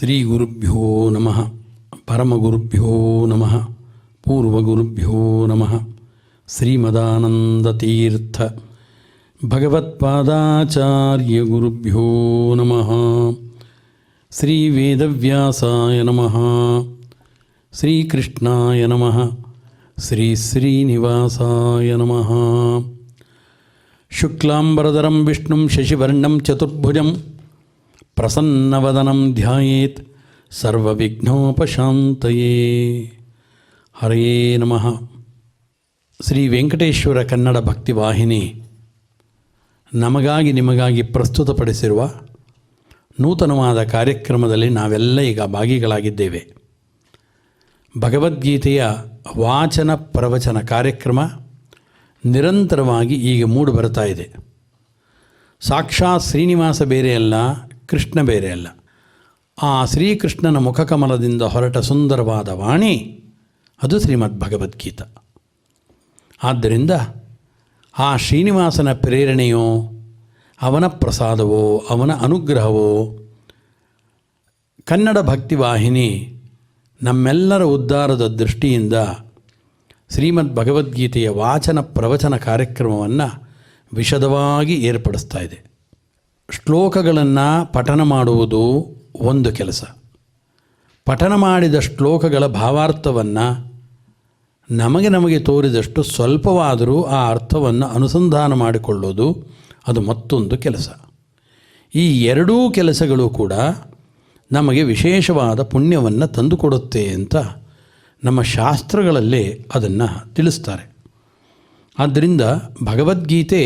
ಶ್ರೀ ಗುರುಭ್ಯೋ ನಮಃ ಪರಮಗುರುಭ್ಯೋ ನಮಃ ಪೂರ್ವಗುರುಭ್ಯೋ ನಮಃ ಶ್ರೀಮದಾನಂದತೀರ್ಥ ಭಗವತ್ಪಾದಾಚಾರ್ಯ ಗುರುಭ್ಯೋ ನಮಃ ಶ್ರೀ ವೇದವ್ಯಾಸಾಯ ನಮಃ ಶ್ರೀಕೃಷ್ಣಾಯ ನಮಃ ಶ್ರೀ ಶ್ರೀನಿವಾಸಾಯ ನಮಃ ಶುಕ್ಲಾಂಬರಧರಂ ವಿಷ್ಣುಂ ಶಶಿವರ್ಣಂ ಚತುರ್ಭುಜಂ ಪ್ರಸನ್ನವದನಂ ಧ್ಯಾಯೇತ್ ಸರ್ವವಿಘ್ನೋಪಶಾಂತಯೇ. ಹರಯೇ ನಮಃ. ಶ್ರೀ ವೆಂಕಟೇಶ್ವರ ಕನ್ನಡ ಭಕ್ತಿವಾಹಿನಿ ನಮಗಾಗಿ ನಿಮಗಾಗಿ ಪ್ರಸ್ತುತಪಡಿಸಿರುವ ನೂತನವಾದ ಕಾರ್ಯಕ್ರಮದಲ್ಲಿ ನಾವೆಲ್ಲ ಈಗ ಭಾಗಿಗಳಾಗಿದ್ದೇವೆ. ಭಗವದ್ಗೀತೆಯ ವಾಚನ ಪ್ರವಚನ ಕಾರ್ಯಕ್ರಮ ನಿರಂತರವಾಗಿ ಈಗ ಮೂಡಿ ಬರ್ತಾ ಇದೆ. ಸಾಕ್ಷಾತ್ ಶ್ರೀನಿವಾಸ ಬೇರೆ ಅಲ್ಲ, ಕೃಷ್ಣ ಬೇರೆ ಅಲ್ಲ. ಆ ಶ್ರೀಕೃಷ್ಣನ ಮುಖಕಮಲದಿಂದ ಹೊರಟ ಸುಂದರವಾದ ವಾಣಿ ಅದು ಶ್ರೀಮದ್ ಭಗವದ್ಗೀತಾ. ಆದ್ದರಿಂದ ಆ ಶ್ರೀನಿವಾಸನ ಪ್ರೇರಣೆಯೋ, ಅವನ ಪ್ರಸಾದವೋ, ಅವನ ಅನುಗ್ರಹವೋ ಕನ್ನಡ ಭಕ್ತಿವಾಹಿನಿ ನಮ್ಮೆಲ್ಲರ ಉದ್ಧಾರದ ದೃಷ್ಟಿಯಿಂದ ಶ್ರೀಮದ್ ಭಗವದ್ಗೀತೆಯ ವಾಚನ ಪ್ರವಚನ ಕಾರ್ಯಕ್ರಮವನ್ನು ವಿಶದವಾಗಿ ಏರ್ಪಡಿಸ್ತಾ ಇದೆ. ಶ್ಲೋಕಗಳನ್ನು ಪಠನ ಮಾಡುವುದು ಒಂದು ಕೆಲಸ. ಪಠನ ಮಾಡಿದ ಶ್ಲೋಕಗಳ ಭಾವಾರ್ಥವನ್ನು ನಮಗೆ ತೋರಿದಷ್ಟು ಸ್ವಲ್ಪವಾದರೂ ಆ ಅರ್ಥವನ್ನು ಅನುಸಂಧಾನ ಮಾಡಿಕೊಳ್ಳೋದು ಅದು ಮತ್ತೊಂದು ಕೆಲಸ. ಈ ಎರಡೂ ಕೆಲಸಗಳು ಕೂಡ ನಮಗೆ ವಿಶೇಷವಾದ ಪುಣ್ಯವನ್ನು ತಂದುಕೊಡುತ್ತೆ ಅಂತ ನಮ್ಮ ಶಾಸ್ತ್ರಗಳಲ್ಲೇ ಅದನ್ನು ತಿಳಿಸ್ತಾರೆ. ಆದ್ದರಿಂದ ಭಗವದ್ಗೀತೆ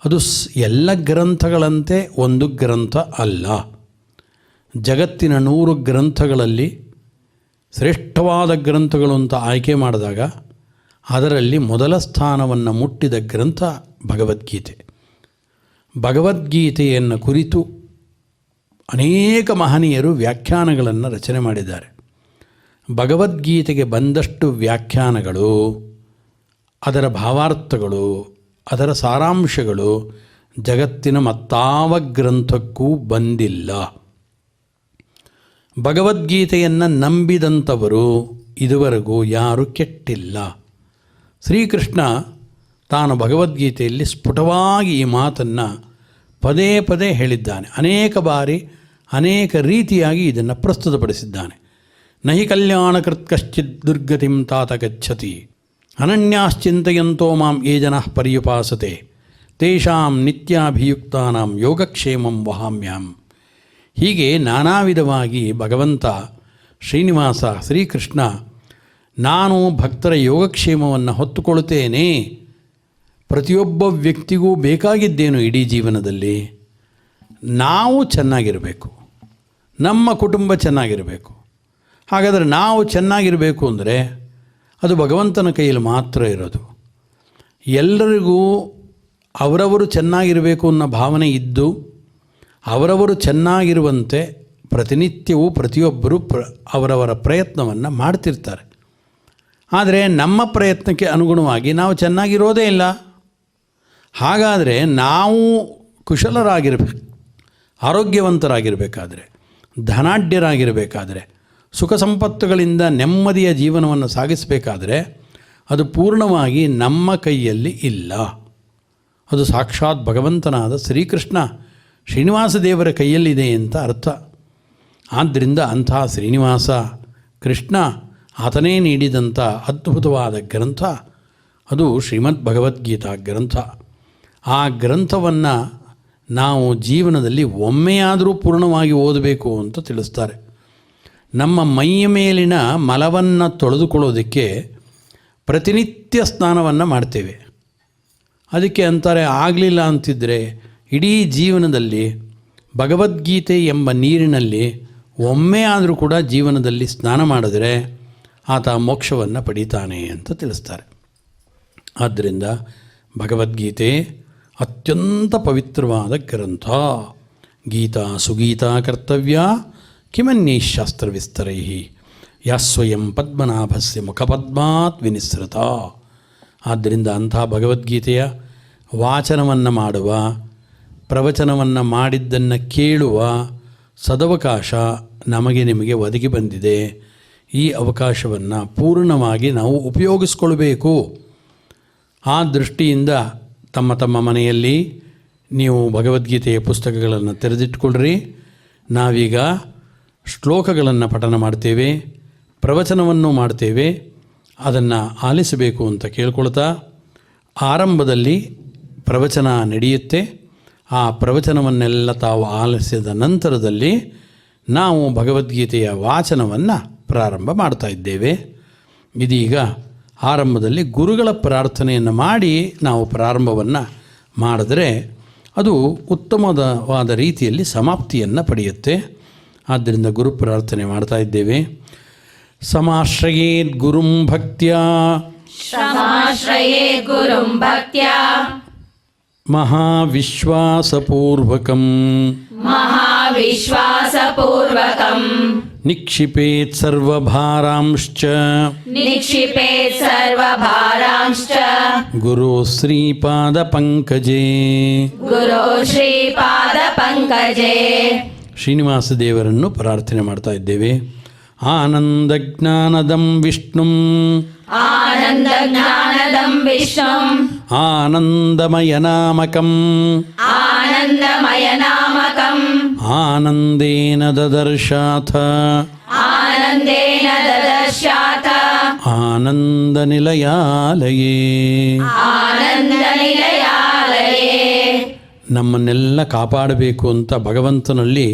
ಅದು ಎಲ್ಲ ಗ್ರಂಥಗಳಂತೆ ಒಂದು ಗ್ರಂಥ ಅಲ್ಲ. ಜಗತ್ತಿನ 100 ಗ್ರಂಥಗಳಲ್ಲಿ ಶ್ರೇಷ್ಠವಾದ ಗ್ರಂಥಗಳು ಅಂತ ಆಯ್ಕೆ ಮಾಡಿದಾಗ ಅದರಲ್ಲಿ ಮೊದಲ ಸ್ಥಾನವನ್ನು ಮುಟ್ಟಿದ ಗ್ರಂಥ ಭಗವದ್ಗೀತೆ. ಭಗವದ್ಗೀತೆಯನ್ನು ಕುರಿತು ಅನೇಕ ಮಹನೀಯರು ವ್ಯಾಖ್ಯಾನಗಳನ್ನು ರಚನೆ ಮಾಡಿದ್ದಾರೆ. ಭಗವದ್ಗೀತೆಗೆ ಬಂದಷ್ಟು ವ್ಯಾಖ್ಯಾನಗಳು, ಅದರ ಭಾವಾರ್ಥಗಳು, ಅದರ ಸಾರಾಂಶಗಳು ಜಗತ್ತಿನ ಮತ್ತಾವ ಗ್ರಂಥಕ್ಕೂ ಬಂದಿಲ್ಲ. ಭಗವದ್ಗೀತೆಯನ್ನು ನಂಬಿದಂಥವರು ಇದುವರೆಗೂ ಯಾರೂ ಕೆಟ್ಟಿಲ್ಲ. ಶ್ರೀಕೃಷ್ಣ ತಾನು ಭಗವದ್ಗೀತೆಯಲ್ಲಿ ಸ್ಫುಟವಾಗಿ ಈ ಮಾತನ್ನು ಪದೇ ಪದೇ ಹೇಳಿದ್ದಾನೆ. ಅನೇಕ ಬಾರಿ ಅನೇಕ ರೀತಿಯಾಗಿ ಇದನ್ನು ಪ್ರಸ್ತುತಪಡಿಸಿದ್ದಾನೆ. ನಹಿ ಕಲ್ಯಾಣಕೃತ್ ಕಶ್ಚಿತ್ ದುರ್ಗತಿಂ ತಾತ ಗಚ್ಚತಿ ಅನನ್ಯಾಶ್ಚಿಂತಯಂತೋ ಮಾಂ ಯೇ ಜನಃ ಪರ್ಯುಪಾಸತೆ ತೇಷಾಂ ನಿತ್ಯಾಭಿಯುಕ್ತಾನಾಂ ಯೋಗಕ್ಷೇಮಂ ವಹಾಮ್ಯಹಂ. ಹೀಗೆ ನಾನಾ ವಿಧವಾಗಿ ಭಗವಂತ ಶ್ರೀನಿವಾಸ ಶ್ರೀಕೃಷ್ಣ ನಾನು ಭಕ್ತರ ಯೋಗಕ್ಷೇಮವನ್ನು ಹೊತ್ತುಕೊಳ್ಳುತ್ತೇನೆ. ಪ್ರತಿಯೊಬ್ಬ ವ್ಯಕ್ತಿಗೂ ಬೇಕಾಗಿದ್ದೇನು ಇಡೀ ಜೀವನದಲ್ಲಿ? ನಾವು ಚೆನ್ನಾಗಿರಬೇಕು, ನಮ್ಮ ಕುಟುಂಬ ಚೆನ್ನಾಗಿರಬೇಕು. ಹಾಗಾದರೆ ನಾವು ಚೆನ್ನಾಗಿರಬೇಕು ಅಂದರೆ ಅದು ಭಗವಂತನ ಕೈಯಲ್ಲಿ ಮಾತ್ರ ಇರೋದು. ಎಲ್ಲರಿಗೂ ಅವರವರು ಚೆನ್ನಾಗಿರಬೇಕು ಅನ್ನೋ ಭಾವನೆ ಇದ್ದು ಅವರವರು ಚೆನ್ನಾಗಿರುವಂತೆ ಪ್ರತಿನಿತ್ಯವೂ ಪ್ರತಿಯೊಬ್ಬರೂ ಅವರವರ ಪ್ರಯತ್ನವನ್ನು ಮಾಡ್ತಿರ್ತಾರೆ. ಆದರೆ ನಮ್ಮ ಪ್ರಯತ್ನಕ್ಕೆ ಅನುಗುಣವಾಗಿ ನಾವು ಚೆನ್ನಾಗಿರೋದೇ ಇಲ್ಲ. ಹಾಗಾದರೆ ನಾವು ಕುಶಲರಾಗಿರಬೇಕು, ಆರೋಗ್ಯವಂತರಾಗಿರಬೇಕಾದ್ರೆ, ಧನಾಢ್ಯರಾಗಿರಬೇಕಾದ್ರೆ, ಸುಖ ಸಂಪತ್ತುಗಳಿಂದ ನೆಮ್ಮದಿಯ ಜೀವನವನ್ನು ಸಾಗಿಸಬೇಕಾದರೆ ಅದು ಪೂರ್ಣವಾಗಿ ನಮ್ಮ ಕೈಯಲ್ಲಿ ಇಲ್ಲ. ಅದು ಸಾಕ್ಷಾತ್ ಭಗವಂತನಾದ ಶ್ರೀಕೃಷ್ಣ ಶ್ರೀನಿವಾಸ ದೇವರ ಕೈಯಲ್ಲಿದೆ ಅಂತ ಅರ್ಥ. ಆದ್ದರಿಂದ ಅಂಥ ಶ್ರೀನಿವಾಸ ಕೃಷ್ಣ ಆತನೇ ನೀಡಿದಂಥ ಅದ್ಭುತವಾದ ಗ್ರಂಥ ಅದು ಶ್ರೀಮದ್ ಭಗವದ್ಗೀತಾ ಗ್ರಂಥ. ಆ ಗ್ರಂಥವನ್ನು ನಾವು ಜೀವನದಲ್ಲಿ ಒಮ್ಮೆಯಾದರೂ ಪೂರ್ಣವಾಗಿ ಓದಬೇಕು ಅಂತ ತಿಳಿಸ್ತಾರೆ. ನಮ್ಮ ಮೈಯ ಮೇಲಿನ ಮಲವನ್ನು ತೊಳೆದುಕೊಳ್ಳೋದಕ್ಕೆ ಪ್ರತಿನಿತ್ಯ ಸ್ನಾನವನ್ನು ಮಾಡ್ತೇವೆ. ಅದಕ್ಕೆ ಅಂತಾರೆ ಆಗಲಿಲ್ಲ ಅಂತಿದ್ದರೆ ಇಡೀ ಜೀವನದಲ್ಲಿ ಭಗವದ್ಗೀತೆ ಎಂಬ ನೀರಿನಲ್ಲಿ ಒಮ್ಮೆ ಆದರೂ ಕೂಡ ಜೀವನದಲ್ಲಿ ಸ್ನಾನ ಮಾಡಿದ್ರೆ ಆತ ಮೋಕ್ಷವನ್ನು ಪಡೀತಾನೆ ಅಂತ ತಿಳಿಸ್ತಾರೆ. ಆದ್ದರಿಂದ ಭಗವದ್ಗೀತೆ ಅತ್ಯಂತ ಪವಿತ್ರವಾದ ಗ್ರಂಥ. ಗೀತಾ ಸುಗೀತಾ ಕರ್ತವ್ಯ ಕಿಮನ್ಯೈ ಶಾಸ್ತ್ರವಿಸ್ತರೈ ಯಾಸ್ವಯಂ ಪದ್ಮನಾಭಸ್ಯ ಮುಖಪದ್ಮಾತ್ ವಿನಿಸೃತ. ಆದ್ದರಿಂದ ಅಂಥ ಭಗವದ್ಗೀತೆಯ ವಾಚನವನ್ನು ಮಾಡುವ, ಪ್ರವಚನವನ್ನು ಮಾಡಿದ್ದನ್ನು ಕೇಳುವ ಸದವಕಾಶ ನಮಗೆ ನಿಮಗೆ ಒದಗಿ ಬಂದಿದೆ. ಈ ಅವಕಾಶವನ್ನು ಪೂರ್ಣವಾಗಿ ನಾವು ಉಪಯೋಗಿಸ್ಕೊಳ್ಬೇಕು. ಆ ದೃಷ್ಟಿಯಿಂದ ತಮ್ಮ ತಮ್ಮ ಮನೆಯಲ್ಲಿ ನೀವು ಭಗವದ್ಗೀತೆಯ ಪುಸ್ತಕಗಳನ್ನು ತೆರೆದಿಟ್ಕೊಳ್ರಿ. ನಾವೀಗ ಶ್ಲೋಕಗಳನ್ನು ಪಠನ ಮಾಡ್ತೇವೆ, ಪ್ರವಚನವನ್ನು ಮಾಡ್ತೇವೆ. ಅದನ್ನು ಆಲಿಸಬೇಕು ಅಂತ ಕೇಳ್ಕೊಳ್ತಾ, ಆರಂಭದಲ್ಲಿ ಪ್ರವಚನ ನಡೆಯುತ್ತೆ. ಆ ಪ್ರವಚನವನ್ನೆಲ್ಲ ತಾವು ಆಲಿಸಿದ ನಂತರದಲ್ಲಿ ನಾವು ಭಗವದ್ಗೀತೆಯ ವಾಚನವನ್ನು ಪ್ರಾರಂಭ ಮಾಡ್ತಾ ಇದ್ದೇವೆ. ಇದೀಗ ಆರಂಭದಲ್ಲಿ ಗುರುಗಳ ಪ್ರಾರ್ಥನೆಯನ್ನು ಮಾಡಿ ನಾವು ಪ್ರಾರಂಭವನ್ನು ಮಾಡಿದ್ರೆ ಅದು ಉತ್ತಮವಾದ ರೀತಿಯಲ್ಲಿ ಸಮಾಪ್ತಿಯನ್ನು ಪಡೆಯುತ್ತೆ. ಆದ್ದರಿಂದ ಗುರು ಪ್ರಾರ್ಥನೆ ಮಾಡ್ತಾ ಇದ್ದೇವೆ. ಸಮಾಶ್ರಯೇದ್ ಗುರುಂ ಭಕ್ತ್ಯಾ ಮಹಾವಿಶ್ವಾಸಪೂರ್ವಕಂ ನಿಕ್ಷಿಪೇತ್ ಸರ್ವಭಾರಾಂಶ್ಚ ಗುರು ಶ್ರೀಪಾದ ಪಂಕಜೇ. ಶ್ರೀನಿವಾಸ ದೇವರನ್ನು ಪ್ರಾರ್ಥನೆ ಮಾಡ್ತಾ ಇದ್ದೇವೆ. ಆನಂದ ಜ್ಞಾನದಂ ವಿಷ್ಣುಂ ಆನಂದಮಯ ನಾಮಕಂ ಆನಂದೇನ ದದರ್ಶಾಥ ಆನಂದ ನಿಲಯಾಲಯೇ. ನಮ್ಮನ್ನೆಲ್ಲ ಕಾಪಾಡಬೇಕು ಅಂತ ಭಗವಂತನಲ್ಲಿ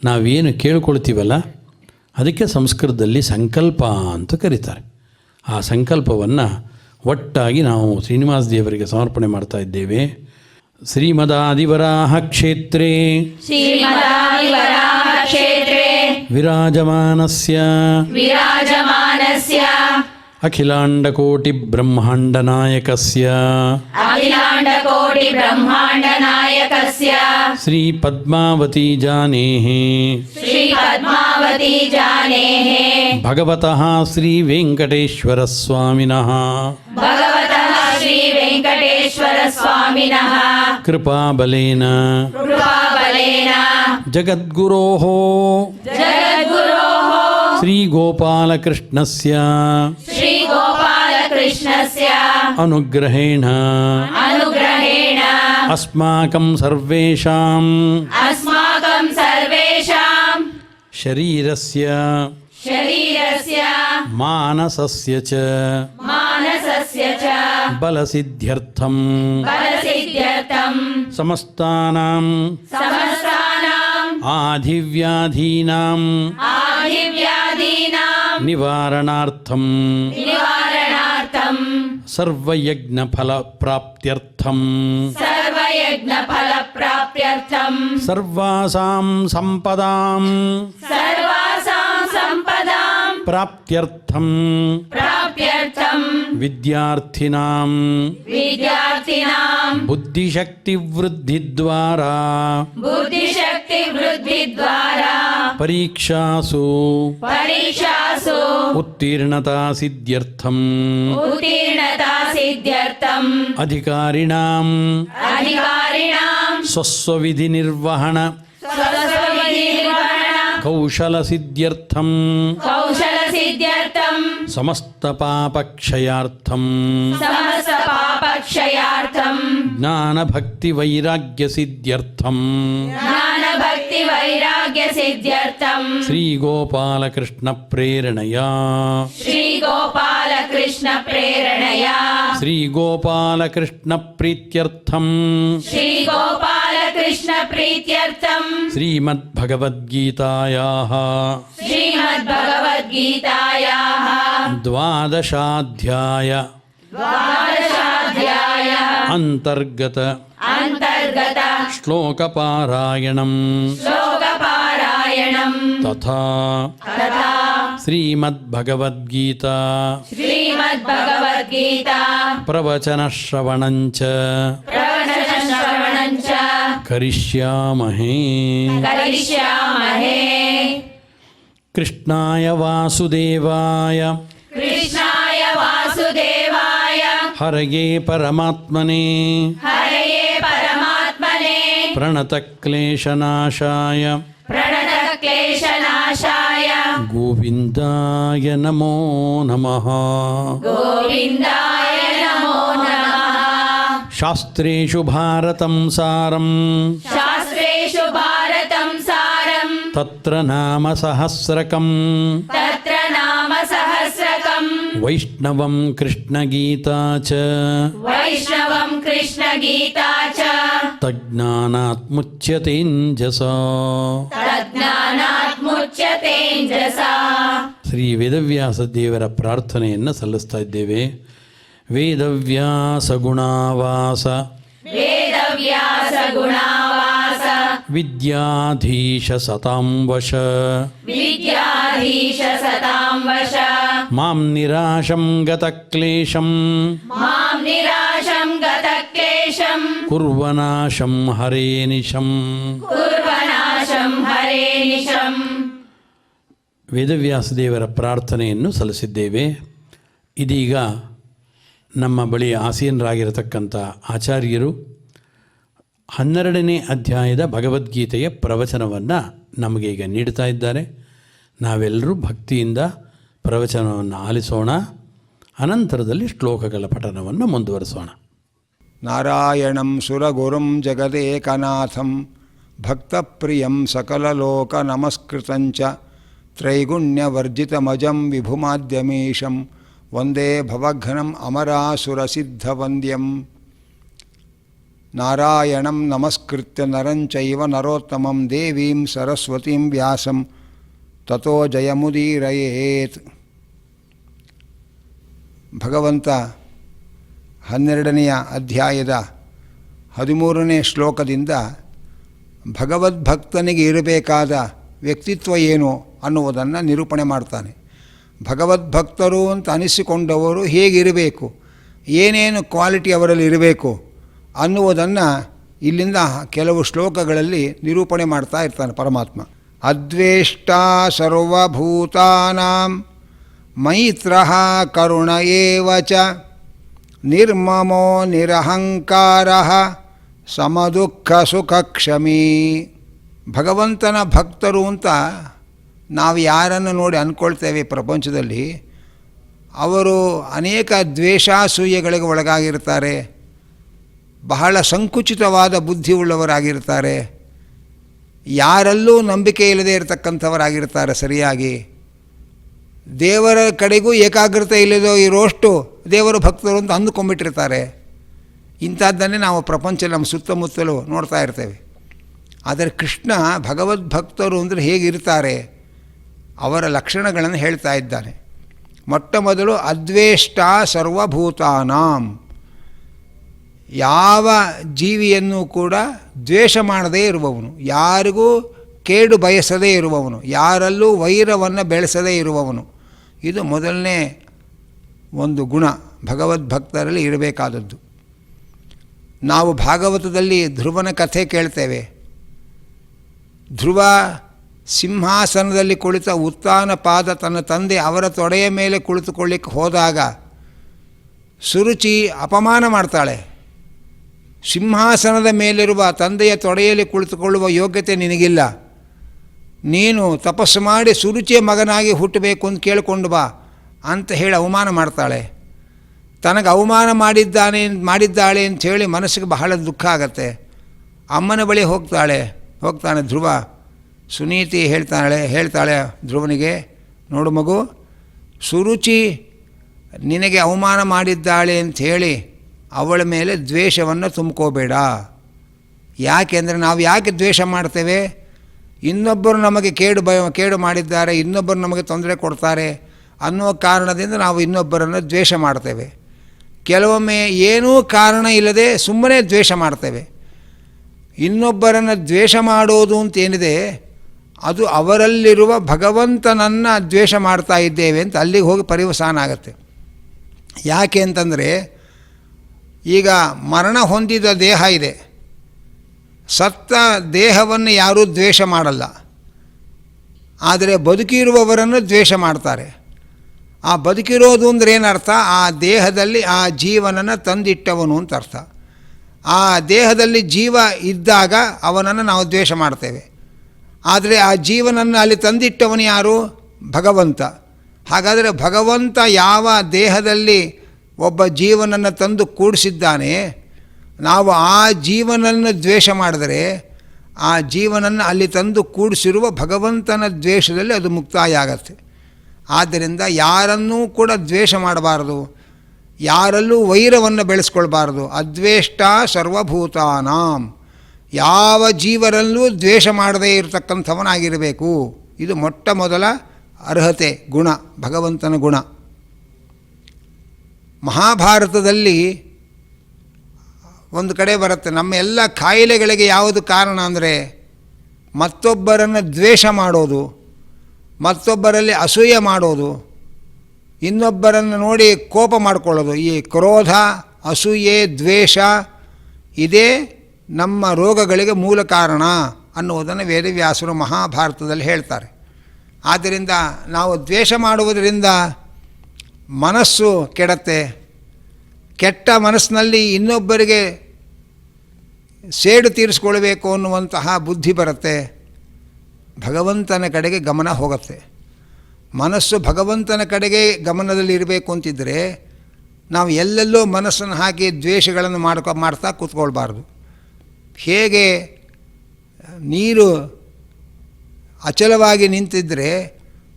ನಾವೇನು ಕೇಳ್ಕೊಳ್ತೀವಲ್ಲ, ಅದಕ್ಕೆ ಸಂಸ್ಕೃತದಲ್ಲಿ ಸಂಕಲ್ಪ ಅಂತ ಕರೀತಾರೆ. ಆ ಸಂಕಲ್ಪವನ್ನು ಒಟ್ಟಾಗಿ ನಾವು ಶ್ರೀನಿವಾಸ ದೇವರಿಗೆ ಸಮರ್ಪಣೆ ಮಾಡ್ತಾ ಇದ್ದೇವೆ. ಶ್ರೀಮದಾದಿವರಾಹ ಕ್ಷೇತ್ರೇ ವಿರಾಜಮಾನಸ್ಯ ಅಖಿಲಾಂಡಕೋಟಿ ಬ್ರಹ್ಮಾಂಡ ನಾಯಕಸ್ಯ ಶ್ರೀ ಪದ್ಮಾವತಿ ಜಾನೇಃ ಭಗವತಃ ಶ್ರೀ ವೆಂಕಟೇಶ್ವರ ಸ್ವಾಮಿನಃ ಕೃಪಾಬಲೇನ ಜಗದ್ಗುರೋಃ ಶ್ರೀ ಗೋಪಾಲಕೃಷ್ಣಸ್ಯ ಅನುಗ್ರಹೇಣ ಅಸ್ಮಾಕಂ ಸರ್ವೇಷಾಂ ಶರೀರಸ್ಯ ಮಾನಸಸ್ಯ ಚ ಬಲಸಿದ್ಧ್ಯರ್ಥಂ ಸಮಸ್ತಾನಾಂ ಆಧಿವ್ಯಾಧೀನಾಂ ನಿವಾರಣಾರ್ಥಂ ಸರ್ವಯಜ್ಞ ಫಲ ಪ್ರಾಪ್ತ್ಯರ್ಥಂ ಸರ್ವಾಸಾಂ ಸಂಪದಾಂ ಪ್ರಾಪ್ತ್ಯರ್ಥಂ ವಿದ್ಯಾರ್ಥಿನಾಂ ಬುದ್ಧಿಶಕ್ತಿ ವೃದ್ಧಿದ್ವಾರಾ ಪರೀಕ್ಷಾಸು ಉತ್ತೀರ್ಣತಾ ಸಿದ್ಧ್ಯರ್ಥಂ ಅಧಿಕಾರಿಣಾಂ ಸ್ವಸ್ವವಿಧಿ ನಿರ್ವಹಣ ಕೌಶಲ ಸಿದ್ಧ್ಯರ್ಥಂ ಸಮಸ್ತ ಪಾಪಕ್ಷಯಾರ್ಥಂ ಜ್ಞಾನ ಭಕ್ತಿ ವೈರಾಗ್ಯ ಸಿದ್ಧ್ಯರ್ಥಂ ಶ್ರೀ ಗೋಪಾಲಕೃಷ್ಣ ಪ್ರೇರಣೆಯ ಶ್ರೀ ಗೋಪಾಲಕೃಷ್ಣ ಪ್ರೀತ್ಯರ್ಥಂ ಶ್ರೀಮದ್ಭಗವದ್ಗೀತಾಯಾಃ ದ್ವಾದಶಾಧ್ಯಾಯ ಅಂತರ್ಗತ ಶ್ಲೋಕಪಾರಾಯಣಂ ತಥಾ ಶ್ರೀಮದ್ಭಗವದ್ಗೀತಾ ಪ್ರವಚನಶ್ರವಣಂಚ ಕರಿಷ್ಯಾಮಹೇ. ಕೃಷ್ಣಾಯ ವಾಸುದೇವಾಯ ಹರಯೇ ಪರಮಾತ್ಮನೇ ಪ್ರಣತಕ್ಲೇಶನಾಶಾಯ ಗೋವಿಂದಾಯ ನಮೋ ನಮಃ. ಗೋವಿಂದಾಯ ನಮೋ ನಮಃ. ಶಾಸ್ತ್ರೇಷು ಭಾರತಂ ಸಾರಂ ಶಾಸ್ತ್ರೇಷು ಭಾರತಂ ಸಾರಂ ತತ್ರ ನಾಮ ಸಹಸ್ರಕಂ ತತ್ರ ನಾಮ ಸಹಸ್ರಕಂ ವೈಷ್ಣವಂ ಕೃಷ್ಣಗೀತಾ ಚ ವೈಷ್ಣವಂ ಕೃಷ್ಣ ಗೀತಾ ಚ ತಜ್ಞಾನಾತ್ ಮುಚ್ಯತೇಂಜಸಾ. ತಜ್ಞಾನಾತ್ ಮುಚ್ಯತೇಂಜಸಾ. ಶ್ರೀ ವೇದವ್ಯಾಸ ದೇವರ ಪ್ರಾರ್ಥನೆಯನ್ನು ಸಲ್ಲಿಸ್ತಾ ಇದ್ದೇವೆ. ವೇದವ್ಯಾಸ ಗುಣಾವಾಸ ವೇದವ್ಯಾಸ ಗುಣಾವಾಸ ವಿದ್ಯಾಧೀಶ ಸತಾಂ ವಶ ವಿದ್ಯಾಧೀಶ ಸತಾಂ ವಶ ಮಾಂ ನಿರಾಶಂ ಗತಕ್ಲೇಶಂ ಮಾಂ ನಿರಾಶಂ ಗತಕ್ಲೇಶಂ ಕುರ್ವನಾಶಂ ಹರೇ ನಿಶಂ. ಕುರ್ವನಾಶಂ ಹರೇ ನಿಶಂ. ವೇದವ್ಯಾಸ ದೇವರ ಪ್ರಾರ್ಥನೆಯನ್ನು ಸಲ್ಲಿಸಿದ್ದೇವೆ. ಇದೀಗ ನಮ್ಮ ಬಳಿ ಆಸೀನರಾಗಿರತಕ್ಕಂಥ ಆಚಾರ್ಯರು 12ನೇ ಅಧ್ಯಾಯದ ಭಗವದ್ಗೀತೆಯ ಪ್ರವಚನವನ್ನು ನಮಗೆ ಈಗ ನೀಡ್ತಾ ಇದ್ದಾರೆ. ನಾವೆಲ್ಲರೂ ಭಕ್ತಿಯಿಂದ ಪ್ರವಚನವನ್ನು ಆಲಿಸೋಣ. ಅನಂತರದಲ್ಲಿ ಶ್ಲೋಕಗಳ ಪಠನವನ್ನು ಮುಂದುವರಿಸೋಣ. ನಾರಾಯಣಂ ಸುರಗುರುಂ ಜಗದೇಕನಾಥಂ ಭಕ್ತಪ್ರಿಯಂ ಸಕಲಲೋಕ ನಮಸ್ಕೃತಂಚ ತ್ರೈಗುಣ್ಯವರ್ಜಿತಮಜಂ ವಿಭುಮಾದ್ಯಮೀಶಂ ವಂದೇ ಭವಘ್ನಂ ಅಮರಾಸುರಸಿದ್ಧವಂದ್ಯಂ. ನಾರಾಯಣಂ ನಮಸ್ಕೃತ್ಯ ನರಂ ಚೈವ ನರೋತ್ತಮಂ ದೇವೀಂ ಸರಸ್ವತೀಂ ವ್ಯಾಸಂ ತತೋ ಜಯಮುದೀರಯೇತ್. ಭಗವಂತ 12ನೆಯ ಅಧ್ಯಾಯದ 13ನೇ ಶ್ಲೋಕದಿಂದ ಭಗವದ್ಭಕ್ತನಿಗೆ ಇರಬೇಕಾದ ವ್ಯಕ್ತಿತ್ವ ಏನು ಅನ್ನುವುದನ್ನು ನಿರೂಪಣೆ ಮಾಡ್ತಾನೆ. ಭಗವದ್ಭಕ್ತರು ಅಂತ ಅನಿಸಿಕೊಂಡವರು ಹೇಗಿರಬೇಕು, ಏನೇನು ಕ್ವಾಲಿಟಿ ಅವರಲ್ಲಿ ಇರಬೇಕು ಅನ್ನುವುದನ್ನು ಇಲ್ಲಿಂದ ಕೆಲವು ಶ್ಲೋಕಗಳಲ್ಲಿ ನಿರೂಪಣೆ ಮಾಡ್ತಾ ಇರ್ತಾನೆ ಪರಮಾತ್ಮ. ಅದ್ವೇಷ್ಟ ಸರ್ವಭೂತಾನಾಂ ಮೈತ್ರಃ ಕರುಣ ಏವ ಚ ನಿರ್ಮಮೋ ನಿರಹಂಕಾರಃ ಸಮದುಃಖ ಸುಖಕ್ಷಮೀ. ಭಗವಂತನ ಭಕ್ತರು ಅಂತ ನಾವು ಯಾರನ್ನು ನೋಡಿ ಅಂದ್ಕೊಳ್ತೇವೆ ಪ್ರಪಂಚದಲ್ಲಿ, ಅವರು ಅನೇಕ ದ್ವೇಷಾಸೂಯೆಗಳಿಗೆ ಒಳಗಾಗಿರ್ತಾರೆ, ಬಹಳ ಸಂಕುಚಿತವಾದ ಬುದ್ಧಿ ಉಳ್ಳವರಾಗಿರ್ತಾರೆ, ಯಾರಲ್ಲೂ ನಂಬಿಕೆ ಇಲ್ಲದೆ ಇರತಕ್ಕಂಥವರಾಗಿರ್ತಾರೆ, ಸರಿಯಾಗಿ ದೇವರ ಕಡೆಗೂ ಏಕಾಗ್ರತೆ ಇಲ್ಲದೋ ಇರೋಷ್ಟು ದೇವರ ಭಕ್ತರು ಅಂತ ಅಂದುಕೊಂಡ್ಬಿಟ್ಟಿರ್ತಾರೆ. ಇಂಥದ್ದನ್ನೇ ನಾವು ಪ್ರಪಂಚ ನಮ್ಮ ಸುತ್ತಮುತ್ತಲೂ ನೋಡ್ತಾ ಇರ್ತೇವೆ. ಆದರೆ ಕೃಷ್ಣ ಭಗವದ್ಭಕ್ತರು ಅಂದರೆ ಹೇಗಿರ್ತಾರೆ ಅವರ ಲಕ್ಷಣಗಳನ್ನು ಹೇಳ್ತಾ ಇದ್ದಾನೆ. ಮೊಟ್ಟ ಮೊದಲು ಅದ್ವೇಷ್ಟ ಸರ್ವಭೂತಾನಾಂ, ಯಾವ ಜೀವಿಯನ್ನು ಕೂಡ ದ್ವೇಷ ಮಾಡದೇ ಇರುವವನು, ಯಾರಿಗೂ ಕೇಡು ಬಯಸದೇ ಇರುವವನು, ಯಾರಲ್ಲೂ ವೈರವನ್ನು ಬೆಳೆಸದೇ ಇರುವವನು. ಇದು ಮೊದಲನೇ ಒಂದು ಗುಣ ಭಗವದ್ಭಕ್ತರಲ್ಲಿ ಇರಬೇಕಾದದ್ದು. ನಾವು ಭಾಗವತದಲ್ಲಿ ಧ್ರುವನ ಕಥೆ ಕೇಳ್ತೇವೆ. ಧ್ರುವ ಸಿಂಹಾಸನದಲ್ಲಿ ಕುಳಿತ ಉತ್ತಾನಪಾದ ತನ್ನ ತಂದೆ ಅವರ ತೊಡೆಯ ಮೇಲೆ ಕುಳಿತುಕೊಳ್ಳಿಕ್ಕೆ ಹೋದಾಗ ಸುರುಚಿ ಅಪಮಾನ ಮಾಡ್ತಾಳೆ. ಸಿಂಹಾಸನದ ಮೇಲಿರುವ ತಂದೆಯ ತೊಡೆಯಲ್ಲಿ ಕುಳಿತುಕೊಳ್ಳುವ ಯೋಗ್ಯತೆ ನಿನಗಿಲ್ಲ, ನೀನು ತಪಸ್ಸು ಮಾಡಿ ಸುರುಚಿಯ ಮಗನಾಗಿ ಹುಟ್ಟಬೇಕು ಅಂತ ಕೇಳಿಕೊಂಡು ಬಾ ಅಂತ ಹೇಳಿ ಅವಮಾನ ಮಾಡ್ತಾಳೆ. ತನಗೆ ಅವಮಾನ ಮಾಡಿದ್ದಾಳೆ ಅಂಥೇಳಿ ಮನಸ್ಸಿಗೆ ಬಹಳ ದುಃಖ ಆಗತ್ತೆ. ಅಮ್ಮನ ಬಳಿ ಹೋಗ್ತಾನೆ ಧ್ರುವ. ಸುನೀತಿ ಹೇಳ್ತಾಳೆ ಧ್ರುವನಿಗೆ, ನೋಡು ಮಗು, ಸುರುಚಿ ನಿನಗೆ ಅವಮಾನ ಮಾಡಿದ್ದಾಳೆ ಅಂಥೇಳಿ ಅವಳ ಮೇಲೆ ದ್ವೇಷವನ್ನು ತುಂಬ್ಕೋಬೇಡ. ಯಾಕೆಂದರೆ ನಾವು ಯಾಕೆ ದ್ವೇಷ ಮಾಡ್ತೇವೆ? ಇನ್ನೊಬ್ಬರು ನಮಗೆ ಕೇಡು ಮಾಡಿದ್ದಾರೆ, ಇನ್ನೊಬ್ಬರು ನಮಗೆ ತೊಂದರೆ ಕೊಡ್ತಾರೆ ಅನ್ನೋ ಕಾರಣದಿಂದ ನಾವು ಇನ್ನೊಬ್ಬರನ್ನು ದ್ವೇಷ ಮಾಡ್ತೇವೆ. ಕೆಲವೊಮ್ಮೆ ಏನೂ ಕಾರಣ ಇಲ್ಲದೆ ಸುಮ್ಮನೆ ದ್ವೇಷ ಮಾಡ್ತೇವೆ. ಇನ್ನೊಬ್ಬರನ್ನು ದ್ವೇಷ ಮಾಡೋದು ಅಂತೇನಿದೆ ಅದು ಅವರಲ್ಲಿರುವ ಭಗವಂತನನ್ನು ದ್ವೇಷ ಮಾಡ್ತಾ ಇದ್ದೇವೆ ಅಂತ ಅಲ್ಲಿಗೆ ಹೋಗಿ ಪರಿವಸಾನ ಆಗುತ್ತೆ. ಯಾಕೆ ಅಂತಂದರೆ ಈಗ ಮರಣ ಹೊಂದಿದ ದೇಹ ಇದೆ, ಸತ್ತ ದೇಹವನ್ನು ಯಾರೂ ದ್ವೇಷ ಮಾಡಲ್ಲ, ಆದರೆ ಬದುಕಿರುವವರನ್ನು ದ್ವೇಷ ಮಾಡ್ತಾರೆ. ಆ ಬದುಕಿರೋದು ಅಂದರೆ ಏನರ್ಥ? ಆ ದೇಹದಲ್ಲಿ ಆ ಜೀವನನ್ನು ತಂದಿಟ್ಟವನು ಅಂತ ಅರ್ಥ. ಆ ದೇಹದಲ್ಲಿ ಜೀವ ಇದ್ದಾಗ ಅವನನ್ನು ನಾವು ದ್ವೇಷ ಮಾಡ್ತೇವೆ. ಆದರೆ ಆ ಜೀವನನ್ನು ಅಲ್ಲಿ ತಂದಿಟ್ಟವನು ಯಾರು? ಭಗವಂತ. ಹಾಗಾದರೆ ಭಗವಂತ ಯಾವ ದೇಹದಲ್ಲಿ ಒಬ್ಬ ಜೀವನನ್ನು ತಂದು ಕೂಡಿಸಿದ್ದಾನೆ, ನಾವು ಆ ಜೀವನನ್ನು ದ್ವೇಷ ಮಾಡಿದರೆ ಆ ಜೀವನನ್ನು ಅಲ್ಲಿ ತಂದು ಕೂಡಿಸಿರುವ ಭಗವಂತನ ದ್ವೇಷದಲ್ಲಿ ಅದು ಮುಕ್ತಾಯ ಆಗತ್ತೆ. ಆದ್ದರಿಂದ ಯಾರನ್ನೂ ಕೂಡ ದ್ವೇಷ ಮಾಡಬಾರದು, ಯಾರಲ್ಲೂ ವೈರವನ್ನು ಬೆಳೆಸ್ಕೊಳ್ಬಾರ್ದು. ಅದ್ವೇಷ್ಟ ಸರ್ವಭೂತಾನಾಂ, ಯಾವ ಜೀವರಲ್ಲೂ ದ್ವೇಷ ಮಾಡದೇ ಇರತಕ್ಕಂಥವನಾಗಿರಬೇಕು. ಇದು ಮೊಟ್ಟ ಮೊದಲ ಅರ್ಹತೆ, ಗುಣ, ಭಗವಂತನ ಗುಣ. ಮಹಾಭಾರತದಲ್ಲಿ ಒಂದು ಕಡೆ ಬರುತ್ತೆ, ನಮ್ಮ ಎಲ್ಲ ಕಾಯಿಲೆಗಳಿಗೆ ಯಾವುದು ಕಾರಣ ಅಂದರೆ ಮತ್ತೊಬ್ಬರನ್ನು ದ್ವೇಷ ಮಾಡೋದು, ಮತ್ತೊಬ್ಬರಲ್ಲಿ ಅಸೂಯೆ ಮಾಡೋದು, ಇನ್ನೊಬ್ಬರನ್ನು ನೋಡಿ ಕೋಪ ಮಾಡಿಕೊಳ್ಳೋದು. ಈ ಕ್ರೋಧ, ಅಸೂಯೆ, ದ್ವೇಷ ಇದೇ ನಮ್ಮ ರೋಗಗಳಿಗೆ ಮೂಲ ಕಾರಣ ಅನ್ನುವುದನ್ನು ವೇದವ್ಯಾಸರು ಮಹಾಭಾರತದಲ್ಲಿ ಹೇಳ್ತಾರೆ. ಆದ್ದರಿಂದ ನಾವು ದ್ವೇಷ ಮಾಡುವುದರಿಂದ ಮನಸ್ಸು ಕೆಡತ್ತೆ. ಕೆಟ್ಟ ಮನಸ್ಸಿನಲ್ಲಿ ಇನ್ನೊಬ್ಬರಿಗೆ ಸೇಡು ತೀರಿಸ್ಕೊಳ್ಬೇಕು ಅನ್ನುವಂತಹ ಬುದ್ಧಿ ಬರುತ್ತೆ, ಭಗವಂತನ ಕಡೆಗೆ ಗಮನ ಹೋಗುತ್ತೆ. ಮನಸ್ಸು ಭಗವಂತನ ಕಡೆಗೆ ಗಮನದಲ್ಲಿ ಇರಬೇಕು ಅಂತಿದ್ದರೆ ನಾವು ಎಲ್ಲೆಲ್ಲೋ ಮನಸ್ಸನ್ನು ಹಾಕಿ ದ್ವೇಷಗಳನ್ನು ಮಾಡ್ತಾ ಕೂತ್ಕೊಳ್ಬಾರ್ದು. ಹೇಗೆ ನೀರು ಅಚಲವಾಗಿ ನಿಂತಿದ್ದರೆ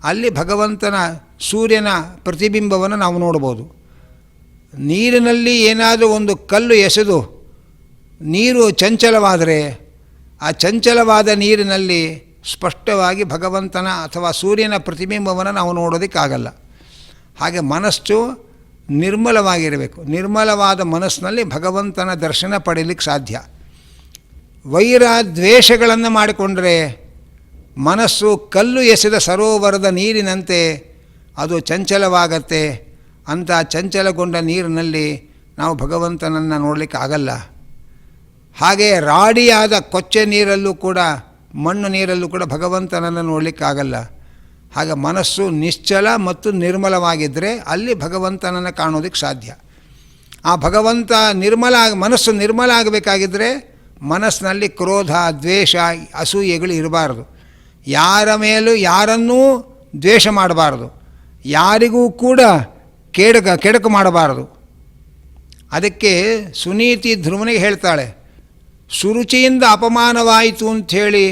ಅಲ್ಲಿ ಭಗವಂತನ ಸೂರ್ಯನ ಪ್ರತಿಬಿಂಬವನ್ನು ನಾವು ನೋಡ್ಬೋದು. ನೀರಿನಲ್ಲಿ ಏನಾದರೂ ಒಂದು ಕಲ್ಲು ಎಸೆದು ನೀರು ಚಂಚಲವಾದರೆ ಆ ಚಂಚಲವಾದ ನೀರಿನಲ್ಲಿ ಸ್ಪಷ್ಟವಾಗಿ ಭಗವಂತನ ಅಥವಾ ಸೂರ್ಯನ ಪ್ರತಿಬಿಂಬವನ್ನು ನಾವು ನೋಡೋದಕ್ಕಾಗಲ್ಲ. ಹಾಗೆ ಮನಸ್ಸು ನಿರ್ಮಲವಾಗಿರಬೇಕು. ನಿರ್ಮಲವಾದ ಮನಸ್ಸಿನಲ್ಲಿ ಭಗವಂತನ ದರ್ಶನ ಪಡೀಲಿಕ್ಕೆ ಸಾಧ್ಯ. ವೈರ ದ್ವೇಷಗಳನ್ನು ಮಾಡಿಕೊಂಡ್ರೆ ಮನಸ್ಸು ಕಲ್ಲು ಎಸೆದ ಸರೋವರದ ನೀರಿನಂತೆ ಅದು ಚಂಚಲವಾಗತ್ತೆ. ಅಂಥ ಚಂಚಲಗೊಂಡ ನೀರಿನಲ್ಲಿ ನಾವು ಭಗವಂತನನ್ನು ನೋಡಲಿಕ್ಕಾಗಲ್ಲ. ಹಾಗೆ ರಾಡಿಯಾದ ಕೊಚ್ಚೆ ನೀರಲ್ಲೂ ಕೂಡ, ಮಣ್ಣು ನೀರಲ್ಲೂ ಕೂಡ ಭಗವಂತನನ್ನು ನೋಡಲಿಕ್ಕಾಗಲ್ಲ. ಹಾಗೆ ಮನಸ್ಸು ನಿಶ್ಚಲ ಮತ್ತು ನಿರ್ಮಲವಾಗಿದ್ದರೆ ಅಲ್ಲಿ ಭಗವಂತನನ್ನು ಕಾಣೋದಕ್ಕೆ ಸಾಧ್ಯ. ಆ ಭಗವಂತ ಮನಸ್ಸು ನಿರ್ಮಲ ಆಗಬೇಕಾಗಿದ್ದರೆ ಮನಸ್ಸಿನಲ್ಲಿ ಕ್ರೋಧ, ದ್ವೇಷ, ಅಸೂಯೆಗಳು ಇರಬಾರ್ದು. ಯಾರ ಮೇಲೂ ಯಾರನ್ನೂ ದ್ವೇಷ ಮಾಡಬಾರ್ದು, ಯಾರಿಗೂ ಕೂಡ ಕೆಡಕು ಮಾಡಬಾರದು. ಅದಕ್ಕೆ ಸುನೀತಿ ಧ್ರುವನಿಗೆ ಹೇಳ್ತಾಳೆ, ಸುರುಚಿಯಿಂದ ಅಪಮಾನವಾಯಿತು ಅಂಥೇಳಿ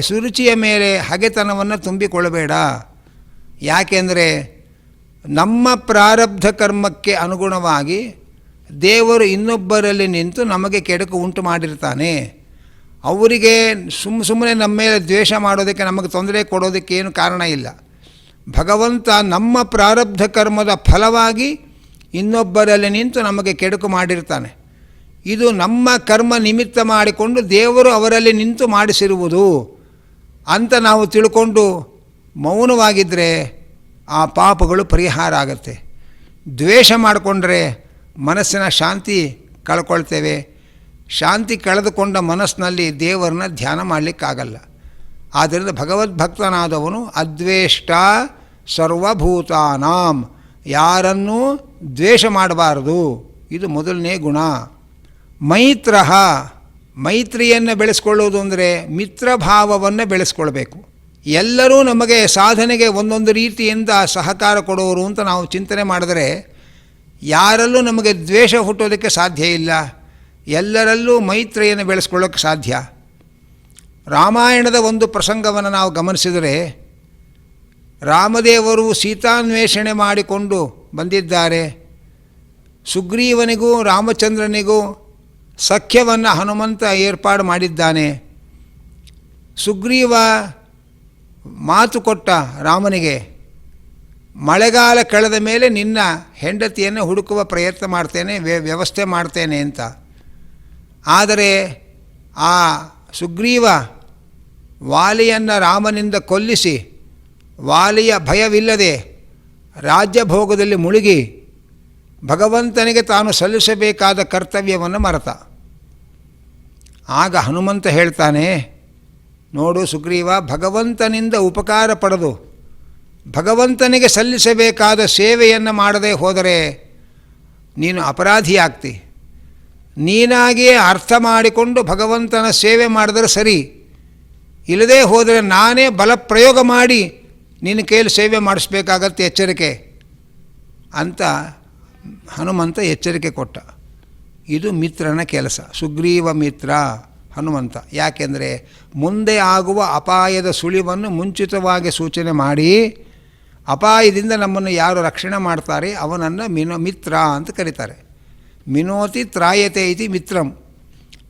ಸುರುಚಿಯ ಮೇಲೆ ಹಗೆತನವನ್ನು ತುಂಬಿಕೊಳ್ಳಬೇಡ. ಯಾಕೆಂದರೆ ನಮ್ಮ ಪ್ರಾರಬ್ಧ ಕರ್ಮಕ್ಕೆ ಅನುಗುಣವಾಗಿ ದೇವರು ಇನ್ನೊಬ್ಬರಲ್ಲಿ ನಿಂತು ನಮಗೆ ಕೆಡಕು ಉಂಟು ಮಾಡಿರ್ತಾನೆ. ಅವರಿಗೆ ಸುಮ್ಮನೆ ನಮ್ಮ ಮೇಲೆ ದ್ವೇಷ ಮಾಡೋದಕ್ಕೆ, ನಮಗೆ ತೊಂದರೆ ಕೊಡೋದಕ್ಕೆ ಏನು ಕಾರಣ ಇಲ್ಲ. ಭಗವಂತ ನಮ್ಮ ಪ್ರಾರಬ್ಧ ಕರ್ಮದ ಫಲವಾಗಿ ಇನ್ನೊಬ್ಬರಲ್ಲಿ ನಿಂತು ನಮಗೆ ಕೆಡುಕು ಮಾಡಿರ್ತಾನೆ. ಇದು ನಮ್ಮ ಕರ್ಮ ನಿಮಿತ್ತ ಮಾಡಿಕೊಂಡು ದೇವರು ಅವರಲ್ಲಿ ನಿಂತು ಮಾಡಿಸಿರುವುದು ಅಂತ ನಾವು ತಿಳ್ಕೊಂಡು ಮೌನವಾಗಿದ್ದರೆ ಆ ಪಾಪಗಳು ಪರಿಹಾರ ಆಗುತ್ತೆ. ದ್ವೇಷ ಮಾಡಿಕೊಂಡ್ರೆ ಮನಸ್ಸಿನ ಶಾಂತಿ ಕಳ್ಕೊಳ್ತೇವೆ. ಶಾಂತಿ ಕಳೆದುಕೊಂಡ ಮನಸ್ಸಿನಲ್ಲಿ ದೇವರನ್ನ ಧ್ಯಾನ ಮಾಡಲಿಕ್ಕಾಗಲ್ಲ. ಆದ್ದರಿಂದ ಭಗವದ್ಭಕ್ತನಾದವನು ಅದ್ವೇಷ್ಟ ಸರ್ವಭೂತಾನಾಂ, ಯಾರನ್ನೂ ದ್ವೇಷ ಮಾಡಬಾರದು. ಇದು ಮೊದಲನೇ ಗುಣ. ಮೈತ್ರ, ಮೈತ್ರಿಯನ್ನು ಬೆಳೆಸ್ಕೊಳ್ಳೋದು ಅಂದರೆ ಮಿತ್ರಭಾವವನ್ನು ಬೆಳೆಸ್ಕೊಳ್ಬೇಕು. ಎಲ್ಲರೂ ನಮಗೆ ಸಾಧನೆಗೆ ಒಂದೊಂದು ರೀತಿಯಿಂದ ಸಹಕಾರ ಕೊಡೋರು ಅಂತ ನಾವು ಚಿಂತನೆ ಮಾಡಿದರೆ ಯಾರಲ್ಲೂ ನಮಗೆ ದ್ವೇಷ ಹುಟ್ಟೋದಕ್ಕೆ ಸಾಧ್ಯ ಇಲ್ಲ. ಎಲ್ಲರಲ್ಲೂ ಮೈತ್ರಿಯನ್ನು ಬೆಳೆಸ್ಕೊಳ್ಳೋಕ್ಕೆ ಸಾಧ್ಯ. ರಾಮಾಯಣದ ಒಂದು ಪ್ರಸಂಗವನ್ನು ನಾವು ಗಮನಿಸಿದರೆ, ರಾಮದೇವರು ಸೀತಾನ್ವೇಷಣೆ ಮಾಡಿಕೊಂಡು ಬಂದಿದ್ದಾರೆ. ಸುಗ್ರೀವನಿಗೂ ರಾಮಚಂದ್ರನಿಗೂ ಸಖ್ಯವನ್ನು ಹನುಮಂತ ಏರ್ಪಾಡು ಮಾಡಿದ್ದಾನೆ. ಸುಗ್ರೀವ ಮಾತು ಕೊಟ್ಟ ರಾಮನಿಗೆ, ಮಳೆಗಾಲ ಕಳೆದ ಮೇಲೆ ನಿನ್ನ ಹೆಂಡತಿಯನ್ನು ಹುಡುಕುವ ಪ್ರಯತ್ನ ಮಾಡ್ತೇನೆ, ವ್ಯವಸ್ಥೆ ಮಾಡ್ತೇನೆ ಅಂತ. ಆದರೆ ಆ ಸುಗ್ರೀವ ವಾಲಿಯನ್ನು ರಾಮನಿಂದ ಕೊಲ್ಲಿಸಿ ವಾಲಿಯ ಭಯವಿಲ್ಲದೆ ರಾಜ್ಯಭೋಗದಲ್ಲಿ ಮುಳುಗಿ ಭಗವಂತನಿಗೆ ತಾನು ಸಲ್ಲಿಸಬೇಕಾದ ಕರ್ತವ್ಯವನ್ನು ಮರೆತ. ಆಗ ಹನುಮಂತ ಹೇಳ್ತಾನೆ, ನೋಡು ಸುಗ್ರೀವ, ಭಗವಂತನಿಂದ ಉಪಕಾರ ಪಡೆದು ಭಗವಂತನಿಗೆ ಸಲ್ಲಿಸಬೇಕಾದ ಸೇವೆಯನ್ನು ಮಾಡದೆ ಹೋದರೆ ನೀನು ಅಪರಾಧಿಯಾಗ್ತಿ. ನೀನಾಗಿಯೇ ಅರ್ಥ ಮಾಡಿಕೊಂಡು ಭಗವಂತನ ಸೇವೆ ಮಾಡಿದರೆ ಸರಿ, ಇಲ್ಲದೇ ಹೋದರೆ ನಾನೇ ಬಲಪ್ರಯೋಗ ಮಾಡಿ ನಿನ್ನ ಕೈಯಲ್ಲಿ ಸೇವೆ ಮಾಡಿಸ್ಬೇಕಾಗತ್ತೆ, ಎಚ್ಚರಿಕೆ ಅಂತ ಹನುಮಂತ ಎಚ್ಚರಿಕೆ ಕೊಟ್ಟ. ಇದು ಮಿತ್ರನ ಕೆಲಸ, ಸುಗ್ರೀವ ಮಿತ್ರ ಹನುಮಂತ. ಯಾಕೆಂದರೆ ಮುಂದೆ ಆಗುವ ಅಪಾಯದ ಸುಳಿವನ್ನು ಮುಂಚಿತವಾಗಿ ಸೂಚನೆ ಮಾಡಿ ಅಪಾಯದಿಂದ ನಮ್ಮನ್ನು ಯಾರು ರಕ್ಷಣೆ ಮಾಡ್ತಾರೆ ಅವನನ್ನು ಮಿತ್ರ ಅಂತ ಕರೀತಾರೆ. ಮಿನೋತಿ ತ್ರಾಯತೆ ಇತಿ ಮಿತ್ರಂ.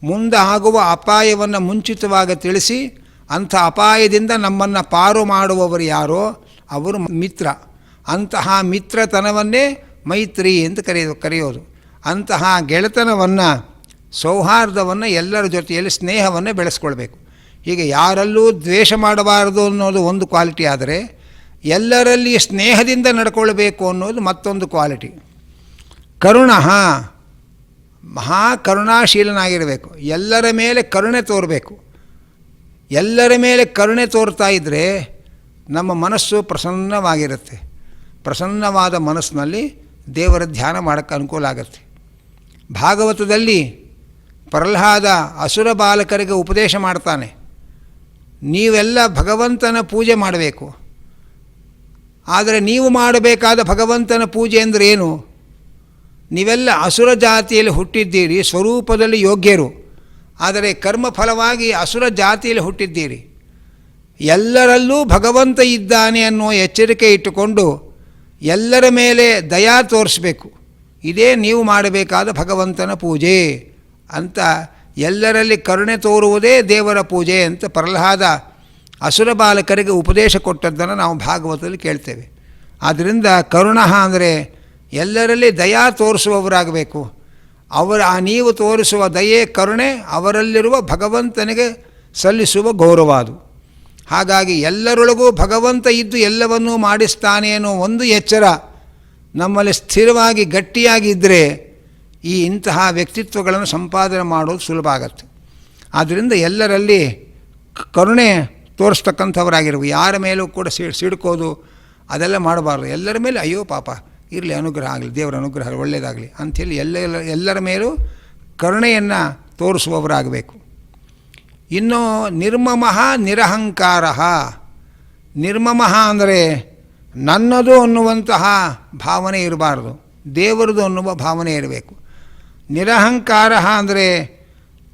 ಮುಂದೆ ಆಗುವ ಅಪಾಯವನ್ನು ಮುಂಚಿತವಾಗಿ ತಿಳಿಸಿ ಅಂಥ ಅಪಾಯದಿಂದ ನಮ್ಮನ್ನು ಪಾರು ಮಾಡುವವರು ಯಾರೋ ಅವರು ಮಿತ್ರ. ಅಂತಹ ಮಿತ್ರತನವನ್ನೇ ಮೈತ್ರಿ ಅಂತ ಕರೆಯೋದು. ಅಂತಹ ಗೆಳೆತನವನ್ನು, ಸೌಹಾರ್ದವನ್ನು, ಎಲ್ಲರ ಜೊತೆಯಲ್ಲಿ ಸ್ನೇಹವನ್ನು ಬೆಳೆಸ್ಕೊಳ್ಬೇಕು. ಹೀಗೆ ಯಾರಲ್ಲೂ ದ್ವೇಷ ಮಾಡಬಾರದು ಅನ್ನೋದು ಒಂದು ಕ್ವಾಲಿಟಿ ಆದರೆ, ಎಲ್ಲರಲ್ಲಿ ಸ್ನೇಹದಿಂದ ನಡ್ಕೊಳ್ಬೇಕು ಅನ್ನೋದು ಮತ್ತೊಂದು ಕ್ವಾಲಿಟಿ. ಕರುಣಃ, ಮಹಾ ಕರುಣಾಶೀಲನಾಗಿರಬೇಕು. ಎಲ್ಲರ ಮೇಲೆ ಕರುಣೆ ತೋರಬೇಕು. ಎಲ್ಲರ ಮೇಲೆ ಕರುಣೆ ತೋರ್ತಾ ಇದ್ದರೆ ನಮ್ಮ ಮನಸ್ಸು ಪ್ರಸನ್ನವಾಗಿರುತ್ತೆ. ಪ್ರಸನ್ನವಾದ ಮನಸ್ಸಿನಲ್ಲಿ ದೇವರ ಧ್ಯಾನ ಮಾಡೋಕ್ಕೆ ಅನುಕೂಲ ಆಗುತ್ತೆ. ಭಾಗವತದಲ್ಲಿ ಪ್ರಹ್ಲಾದ ಅಸುರ ಬಾಲಕರಿಗೆ ಉಪದೇಶ ಮಾಡ್ತಾನೆ, ನೀವೆಲ್ಲ ಭಗವಂತನ ಪೂಜೆ ಮಾಡಬೇಕು. ಆದರೆ ನೀವು ಮಾಡಬೇಕಾದ ಭಗವಂತನ ಪೂಜೆ ಅಂದರೆ ಏನು? ನೀವೆಲ್ಲ ಅಸುರ ಜಾತಿಯಲ್ಲಿ ಹುಟ್ಟಿದ್ದೀರಿ, ಸ್ವರೂಪದಲ್ಲಿ ಯೋಗ್ಯರು, ಆದರೆ ಕರ್ಮಫಲವಾಗಿ ಅಸುರ ಜಾತಿಯಲ್ಲಿ ಹುಟ್ಟಿದ್ದೀರಿ. ಎಲ್ಲರಲ್ಲೂ ಭಗವಂತ ಇದ್ದಾನೆ ಅನ್ನೋ ಎಚ್ಚರಿಕೆ ಇಟ್ಟುಕೊಂಡು ಎಲ್ಲರ ಮೇಲೆ ದಯಾ ತೋರಿಸಬೇಕು. ಇದೇ ನೀವು ಮಾಡಬೇಕಾದ ಭಗವಂತನ ಪೂಜೆ ಅಂತ, ಎಲ್ಲರಲ್ಲಿ ಕರುಣೆ ತೋರುವುದೇ ದೇವರ ಪೂಜೆ ಅಂತ ಪ್ರಹ್ಲಾದ ಅಸುರ ಬಾಲಕರಿಗೆ ಉಪದೇಶ ಕೊಟ್ಟದ್ದನ್ನು ನಾವು ಭಾಗವತದಲ್ಲಿ ಕೇಳ್ತೇವೆ. ಆದ್ದರಿಂದ ಕರುಣಃ ಅಂದರೆ ಎಲ್ಲರಲ್ಲಿ ದಯಾ ತೋರಿಸುವವರಾಗಬೇಕು. ನೀವು ತೋರಿಸುವ ದಯೆ, ಕರುಣೆ ಅವರಲ್ಲಿರುವ ಭಗವಂತನಿಗೆ ಸಲ್ಲಿಸುವ ಗೌರವ ಅದು. ಹಾಗಾಗಿ ಎಲ್ಲರೊಳಗೂ ಭಗವಂತ ಇದ್ದು ಎಲ್ಲವನ್ನೂ ಮಾಡಿಸ್ತಾನೆ ಅನ್ನೋ ಒಂದು ಎಚ್ಚರ ನಮ್ಮಲ್ಲಿ ಸ್ಥಿರವಾಗಿ ಗಟ್ಟಿಯಾಗಿ ಇದ್ದರೆ ಇಂತಹ ವ್ಯಕ್ತಿತ್ವಗಳನ್ನು ಸಂಪಾದನೆ ಮಾಡೋದು ಸುಲಭ ಆಗತ್ತೆ. ಆದ್ದರಿಂದ ಎಲ್ಲರಲ್ಲಿ ಕರುಣೆ ತೋರಿಸ್ತಕ್ಕಂಥವರಾಗಿರ್ಬೇಕು. ಯಾರ ಮೇಲೂ ಕೂಡ ಸಿಡ್ಕೋದು ಅದೆಲ್ಲ ಮಾಡಬಾರ್ದು. ಎಲ್ಲರ ಮೇಲೆ ಅಯ್ಯೋ ಪಾಪ ಇರಲಿ, ಅನುಗ್ರಹ ಆಗಲಿ, ದೇವರ ಅನುಗ್ರಹ ಒಳ್ಳೆಯದಾಗಲಿ ಅಂಥೇಳಿ ಎಲ್ಲರ ಮೇಲೂ ಕರುಣೆಯನ್ನು ತೋರಿಸುವವರಾಗಬೇಕು. ಇನ್ನು ನಿರ್ಮಮಃ ನಿರಹಂಕಾರ. ನಿರ್ಮಮಃ ಅಂದರೆ ನನ್ನದು ಅನ್ನುವಂತಹ ಭಾವನೆ ಇರಬಾರ್ದು, ದೇವರದು ಅನ್ನುವ ಭಾವನೆ ಇರಬೇಕು. ನಿರಹಂಕಾರ ಅಂದರೆ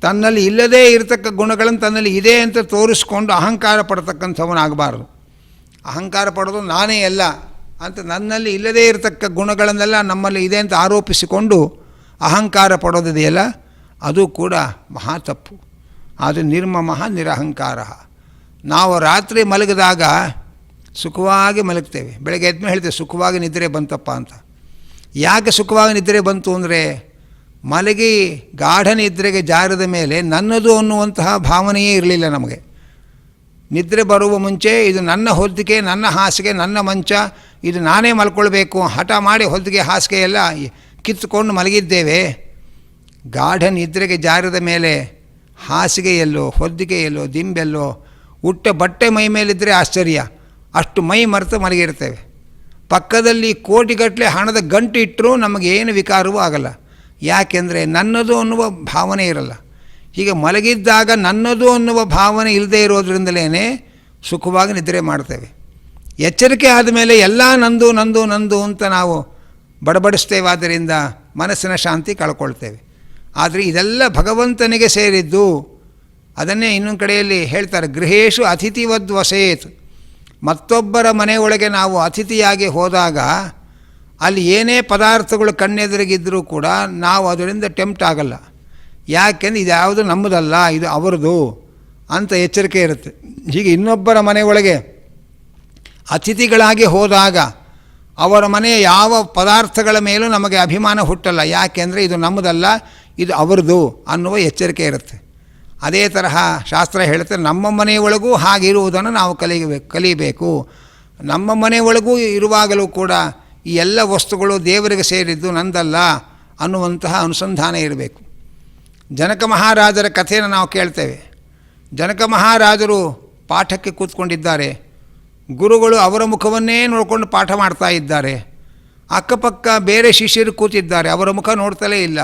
ತನ್ನಲ್ಲಿ ಇಲ್ಲದೇ ಇರತಕ್ಕ ಗುಣಗಳನ್ನು ತನ್ನಲ್ಲಿ ಇದೆ ಅಂತ ತೋರಿಸ್ಕೊಂಡು ಅಹಂಕಾರ ಪಡ್ತಕ್ಕಂಥವನಾಗಬಾರ್ದು. ಅಹಂಕಾರ ಪಡೋದು ನಾನೇ ಎಲ್ಲ ಅಂತ, ನನ್ನಲ್ಲಿ ಇಲ್ಲದೇ ಇರತಕ್ಕ ಗುಣಗಳನ್ನೆಲ್ಲ ನಮ್ಮಲ್ಲಿ ಇದೆ ಅಂತ ಆರೋಪಿಸಿಕೊಂಡು ಅಹಂಕಾರ ಪಡೋದಿದೆಯಲ್ಲ, ಅದು ಕೂಡ ಮಹಾ ತಪ್ಪು. ಅದು ನಿರ್ಮಮಃ ನಿರಹಂಕಾರ. ನಾವು ರಾತ್ರಿ ಮಲಗಿದಾಗ ಸುಖವಾಗಿ ಮಲಗ್ತೇವೆ, ಬೆಳಗ್ಗೆ ಎದ್ಮೇಲೆ ಹೇಳ್ತೇವೆ ಸುಖವಾಗಿ ನಿದ್ರೆ ಬಂತಪ್ಪ ಅಂತ. ಯಾಕೆ ಸುಖವಾಗಿ ನಿದ್ರೆ ಬಂತು ಅಂದರೆ, ಮಲಗಿ ಗಾಢ ನಿದ್ರೆಗೆ ಜಾರದ ಮೇಲೆ ನನ್ನದು ಅನ್ನುವಂತಹ ಭಾವನೆಯೇ ಇರಲಿಲ್ಲ ನಮಗೆ. ನಿದ್ರೆ ಬರುವ ಮುಂಚೆ ಇದು ನನ್ನ ಹೊದಿಕೆ, ನನ್ನ ಹಾಸಿಗೆ, ನನ್ನ ಮಂಚ, ಇದು ನಾನೇ ಮಲ್ಕೊಳ್ಬೇಕು, ಹಠ ಮಾಡಿ ಹೊದಿಕೆ ಹಾಸಿಗೆ ಎಲ್ಲ ಕಿತ್ತುಕೊಂಡು ಮಲಗಿದ್ದೇವೆ. ಗಾಢ ನಿದ್ರೆಗೆ ಜಾರದ ಮೇಲೆ ಹಾಸಿಗೆಯಲ್ಲೋ, ಹೊದಿಕೆಯಲ್ಲೋ, ದಿಂಬೆಲ್ಲೋ, ಉಟ್ಟ ಬಟ್ಟೆ ಮೈ ಮೇಲಿದ್ದರೆ ಆಶ್ಚರ್ಯ, ಅಷ್ಟು ಮೈ ಮರೆತು ಮಲಗಿರ್ತೇವೆ. ಪಕ್ಕದಲ್ಲಿ ಕೋಟಿಗಟ್ಟಲೆ ಹಣದ ಗಂಟು ಇಟ್ಟರೂ ನಮಗೇನು ವಿಕಾರವೂ ಆಗಲ್ಲ. ಯಾಕೆಂದರೆ ನನ್ನದು ಅನ್ನುವ ಭಾವನೆ ಇರಲ್ಲ. ಹೀಗೆ ಮಲಗಿದ್ದಾಗ ನನ್ನದು ಅನ್ನುವ ಭಾವನೆ ಇಲ್ಲದೇ ಇರೋದ್ರಿಂದಲೇ ಸುಖವಾಗಿ ನಿದ್ರೆ ಮಾಡ್ತೇವೆ. ಎಚ್ಚರಿಕೆ ಆದಮೇಲೆ ಎಲ್ಲ ನಂದು ನಂದು ನಂದು ಅಂತ ನಾವು ಬಡಬಡಿಸ್ತೇವೆ. ಆದ್ದರಿಂದ ಮನಸ್ಸಿನ ಶಾಂತಿ ಕಳ್ಕೊಳ್ತೇವೆ. ಆದರೆ ಇದೆಲ್ಲ ಭಗವಂತನಿಗೆ ಸೇರಿದ್ದು. ಅದನ್ನೇ ಇನ್ನೊಂದು ಕಡೆಯಲ್ಲಿ ಹೇಳ್ತಾರೆ, ಗೃಹೇಶು ಅತಿಥಿವದ್ ವಸೇತ್. ಮತ್ತೊಬ್ಬರ ಮನೆಯೊಳಗೆ ನಾವು ಅತಿಥಿಯಾಗಿ ಹೋದಾಗ ಅಲ್ಲಿ ಏನೇ ಪದಾರ್ಥಗಳು ಕಣ್ಣೆದುರಿಗಿದ್ದರೂ ಕೂಡ ನಾವು ಅದರಿಂದ ಟೆಂಪ್ಟ್ ಆಗಲ್ಲ. ಯಾಕೆಂದರೆ ಇದು ಯಾವುದು ನಮ್ಮದಲ್ಲ, ಇದು ಅವರದು ಅಂತ ಎಚ್ಚರಿಕೆ ಇರುತ್ತೆ. ಹೀಗೆ ಇನ್ನೊಬ್ಬರ ಮನೆಯೊಳಗೆ ಅತಿಥಿಗಳಾಗಿ ಹೋದಾಗ ಅವರ ಮನೆಯ ಯಾವ ಪದಾರ್ಥಗಳ ಮೇಲೂ ನಮಗೆ ಅಭಿಮಾನ ಹುಟ್ಟಲ್ಲ. ಯಾಕೆಂದರೆ ಇದು ನಮ್ಮದಲ್ಲ, ಇದು ಅವರದು ಅನ್ನುವ ಎಚ್ಚರಿಕೆ ಇರುತ್ತೆ. ಅದೇ ತರಹ ಶಾಸ್ತ್ರ ಹೇಳುತ್ತೆ, ನಮ್ಮ ಮನೆಯೊಳಗೂ ಹಾಗಿರುವುದನ್ನು ನಾವು ಕಲಿಬೇಕು. ನಮ್ಮ ಮನೆಯೊಳಗೂ ಇರುವಾಗಲೂ ಕೂಡ ಈ ಎಲ್ಲ ವಸ್ತುಗಳು ದೇವರಿಗೆ ಸೇರಿದ್ದು, ನಂದಲ್ಲ ಅನ್ನುವಂತಹ ಅನುಸಂಧಾನ ಇರಬೇಕು. ಜನಕ ಮಹಾರಾಜರ ಕಥೆಯನ್ನು ನಾವು ಕೇಳ್ತೇವೆ. ಜನಕ ಮಹಾರಾಜರು ಪಾಠಕ್ಕೆ ಕೂತ್ಕೊಂಡಿದ್ದಾರೆ. ಗುರುಗಳು ಅವರ ಮುಖವನ್ನೇ ನೋಡಿಕೊಂಡು ಪಾಠ ಮಾಡ್ತಾ ಇದ್ದಾರೆ. ಅಕ್ಕಪಕ್ಕ ಬೇರೆ ಶಿಷ್ಯರು ಕೂತಿದ್ದಾರೆ, ಅವರ ಮುಖ ನೋಡ್ತಲೇ ಇಲ್ಲ.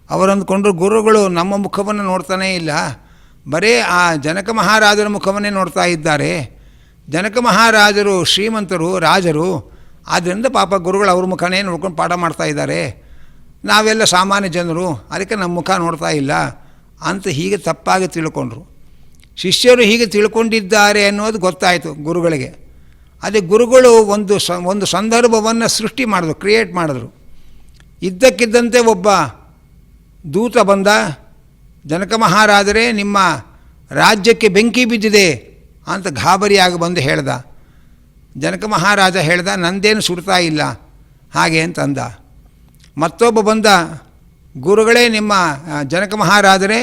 ಅವರಂದ್ಕೊಂಡ್ರು ಗುರುಗಳು ನಮ್ಮ ಮುಖವನ್ನು ನೋಡ್ತಾನೇ ಇಲ್ಲ, ಬರೀ ಆ ಜನಕ ಮಹಾರಾಜರ ಮುಖವನ್ನೇ ನೋಡ್ತಾ ಇದ್ದಾರೆ. ಜನಕ ಮಹಾರಾಜರು ಶ್ರೀಮಂತರು, ರಾಜರು, ಆದ್ದರಿಂದ ಪಾಪ ಗುರುಗಳು ಅವ್ರ ಮುಖನೇ ನೋಡ್ಕೊಂಡು ಪಾಠ ಮಾಡ್ತಾ ಇದ್ದಾರೆ, ನಾವೆಲ್ಲ ಸಾಮಾನ್ಯ ಜನರು, ಅದಕ್ಕೆ ನಮ್ಮ ಮುಖ ನೋಡ್ತಾ ಇಲ್ಲ ಅಂತ ಹೀಗೆ ತಪ್ಪಾಗಿ ತಿಳ್ಕೊಂಡ್ರು. ಶಿಷ್ಯರು ಹೀಗೆ ತಿಳ್ಕೊಂಡಿದ್ದಾರೆ ಅನ್ನೋದು ಗೊತ್ತಾಯಿತು ಗುರುಗಳಿಗೆ. ಅದೇ ಗುರುಗಳು ಒಂದು ಸಂದರ್ಭವನ್ನು ಸೃಷ್ಟಿ ಮಾಡಿದ್ರು, ಕ್ರಿಯೇಟ್ ಮಾಡಿದ್ರು. ಇದ್ದಕ್ಕಿದ್ದಂತೆ ಒಬ್ಬ ದೂತ ಬಂದ, ಜನಕ ಮಹಾರಾಜರೇ ನಿಮ್ಮ ರಾಜ್ಯಕ್ಕೆ ಬೆಂಕಿ ಬಿದ್ದಿದೆ ಅಂತ ಗಾಬರಿಯಾಗಿ ಬಂದು ಹೇಳ್ದ. ಜನಕ ಮಹಾರಾಜ ಹೇಳ್ದ, ನಂದೇನು ಸುಡ್ತಾ ಇಲ್ಲ ಹಾಗೆ ಅಂತಂದ. ಮತ್ತೊಬ್ಬ ಬಂದ, ಗುರುಗಳೇ ನಿಮ್ಮ ಜನಕ ಮಹಾರಾಜರೇ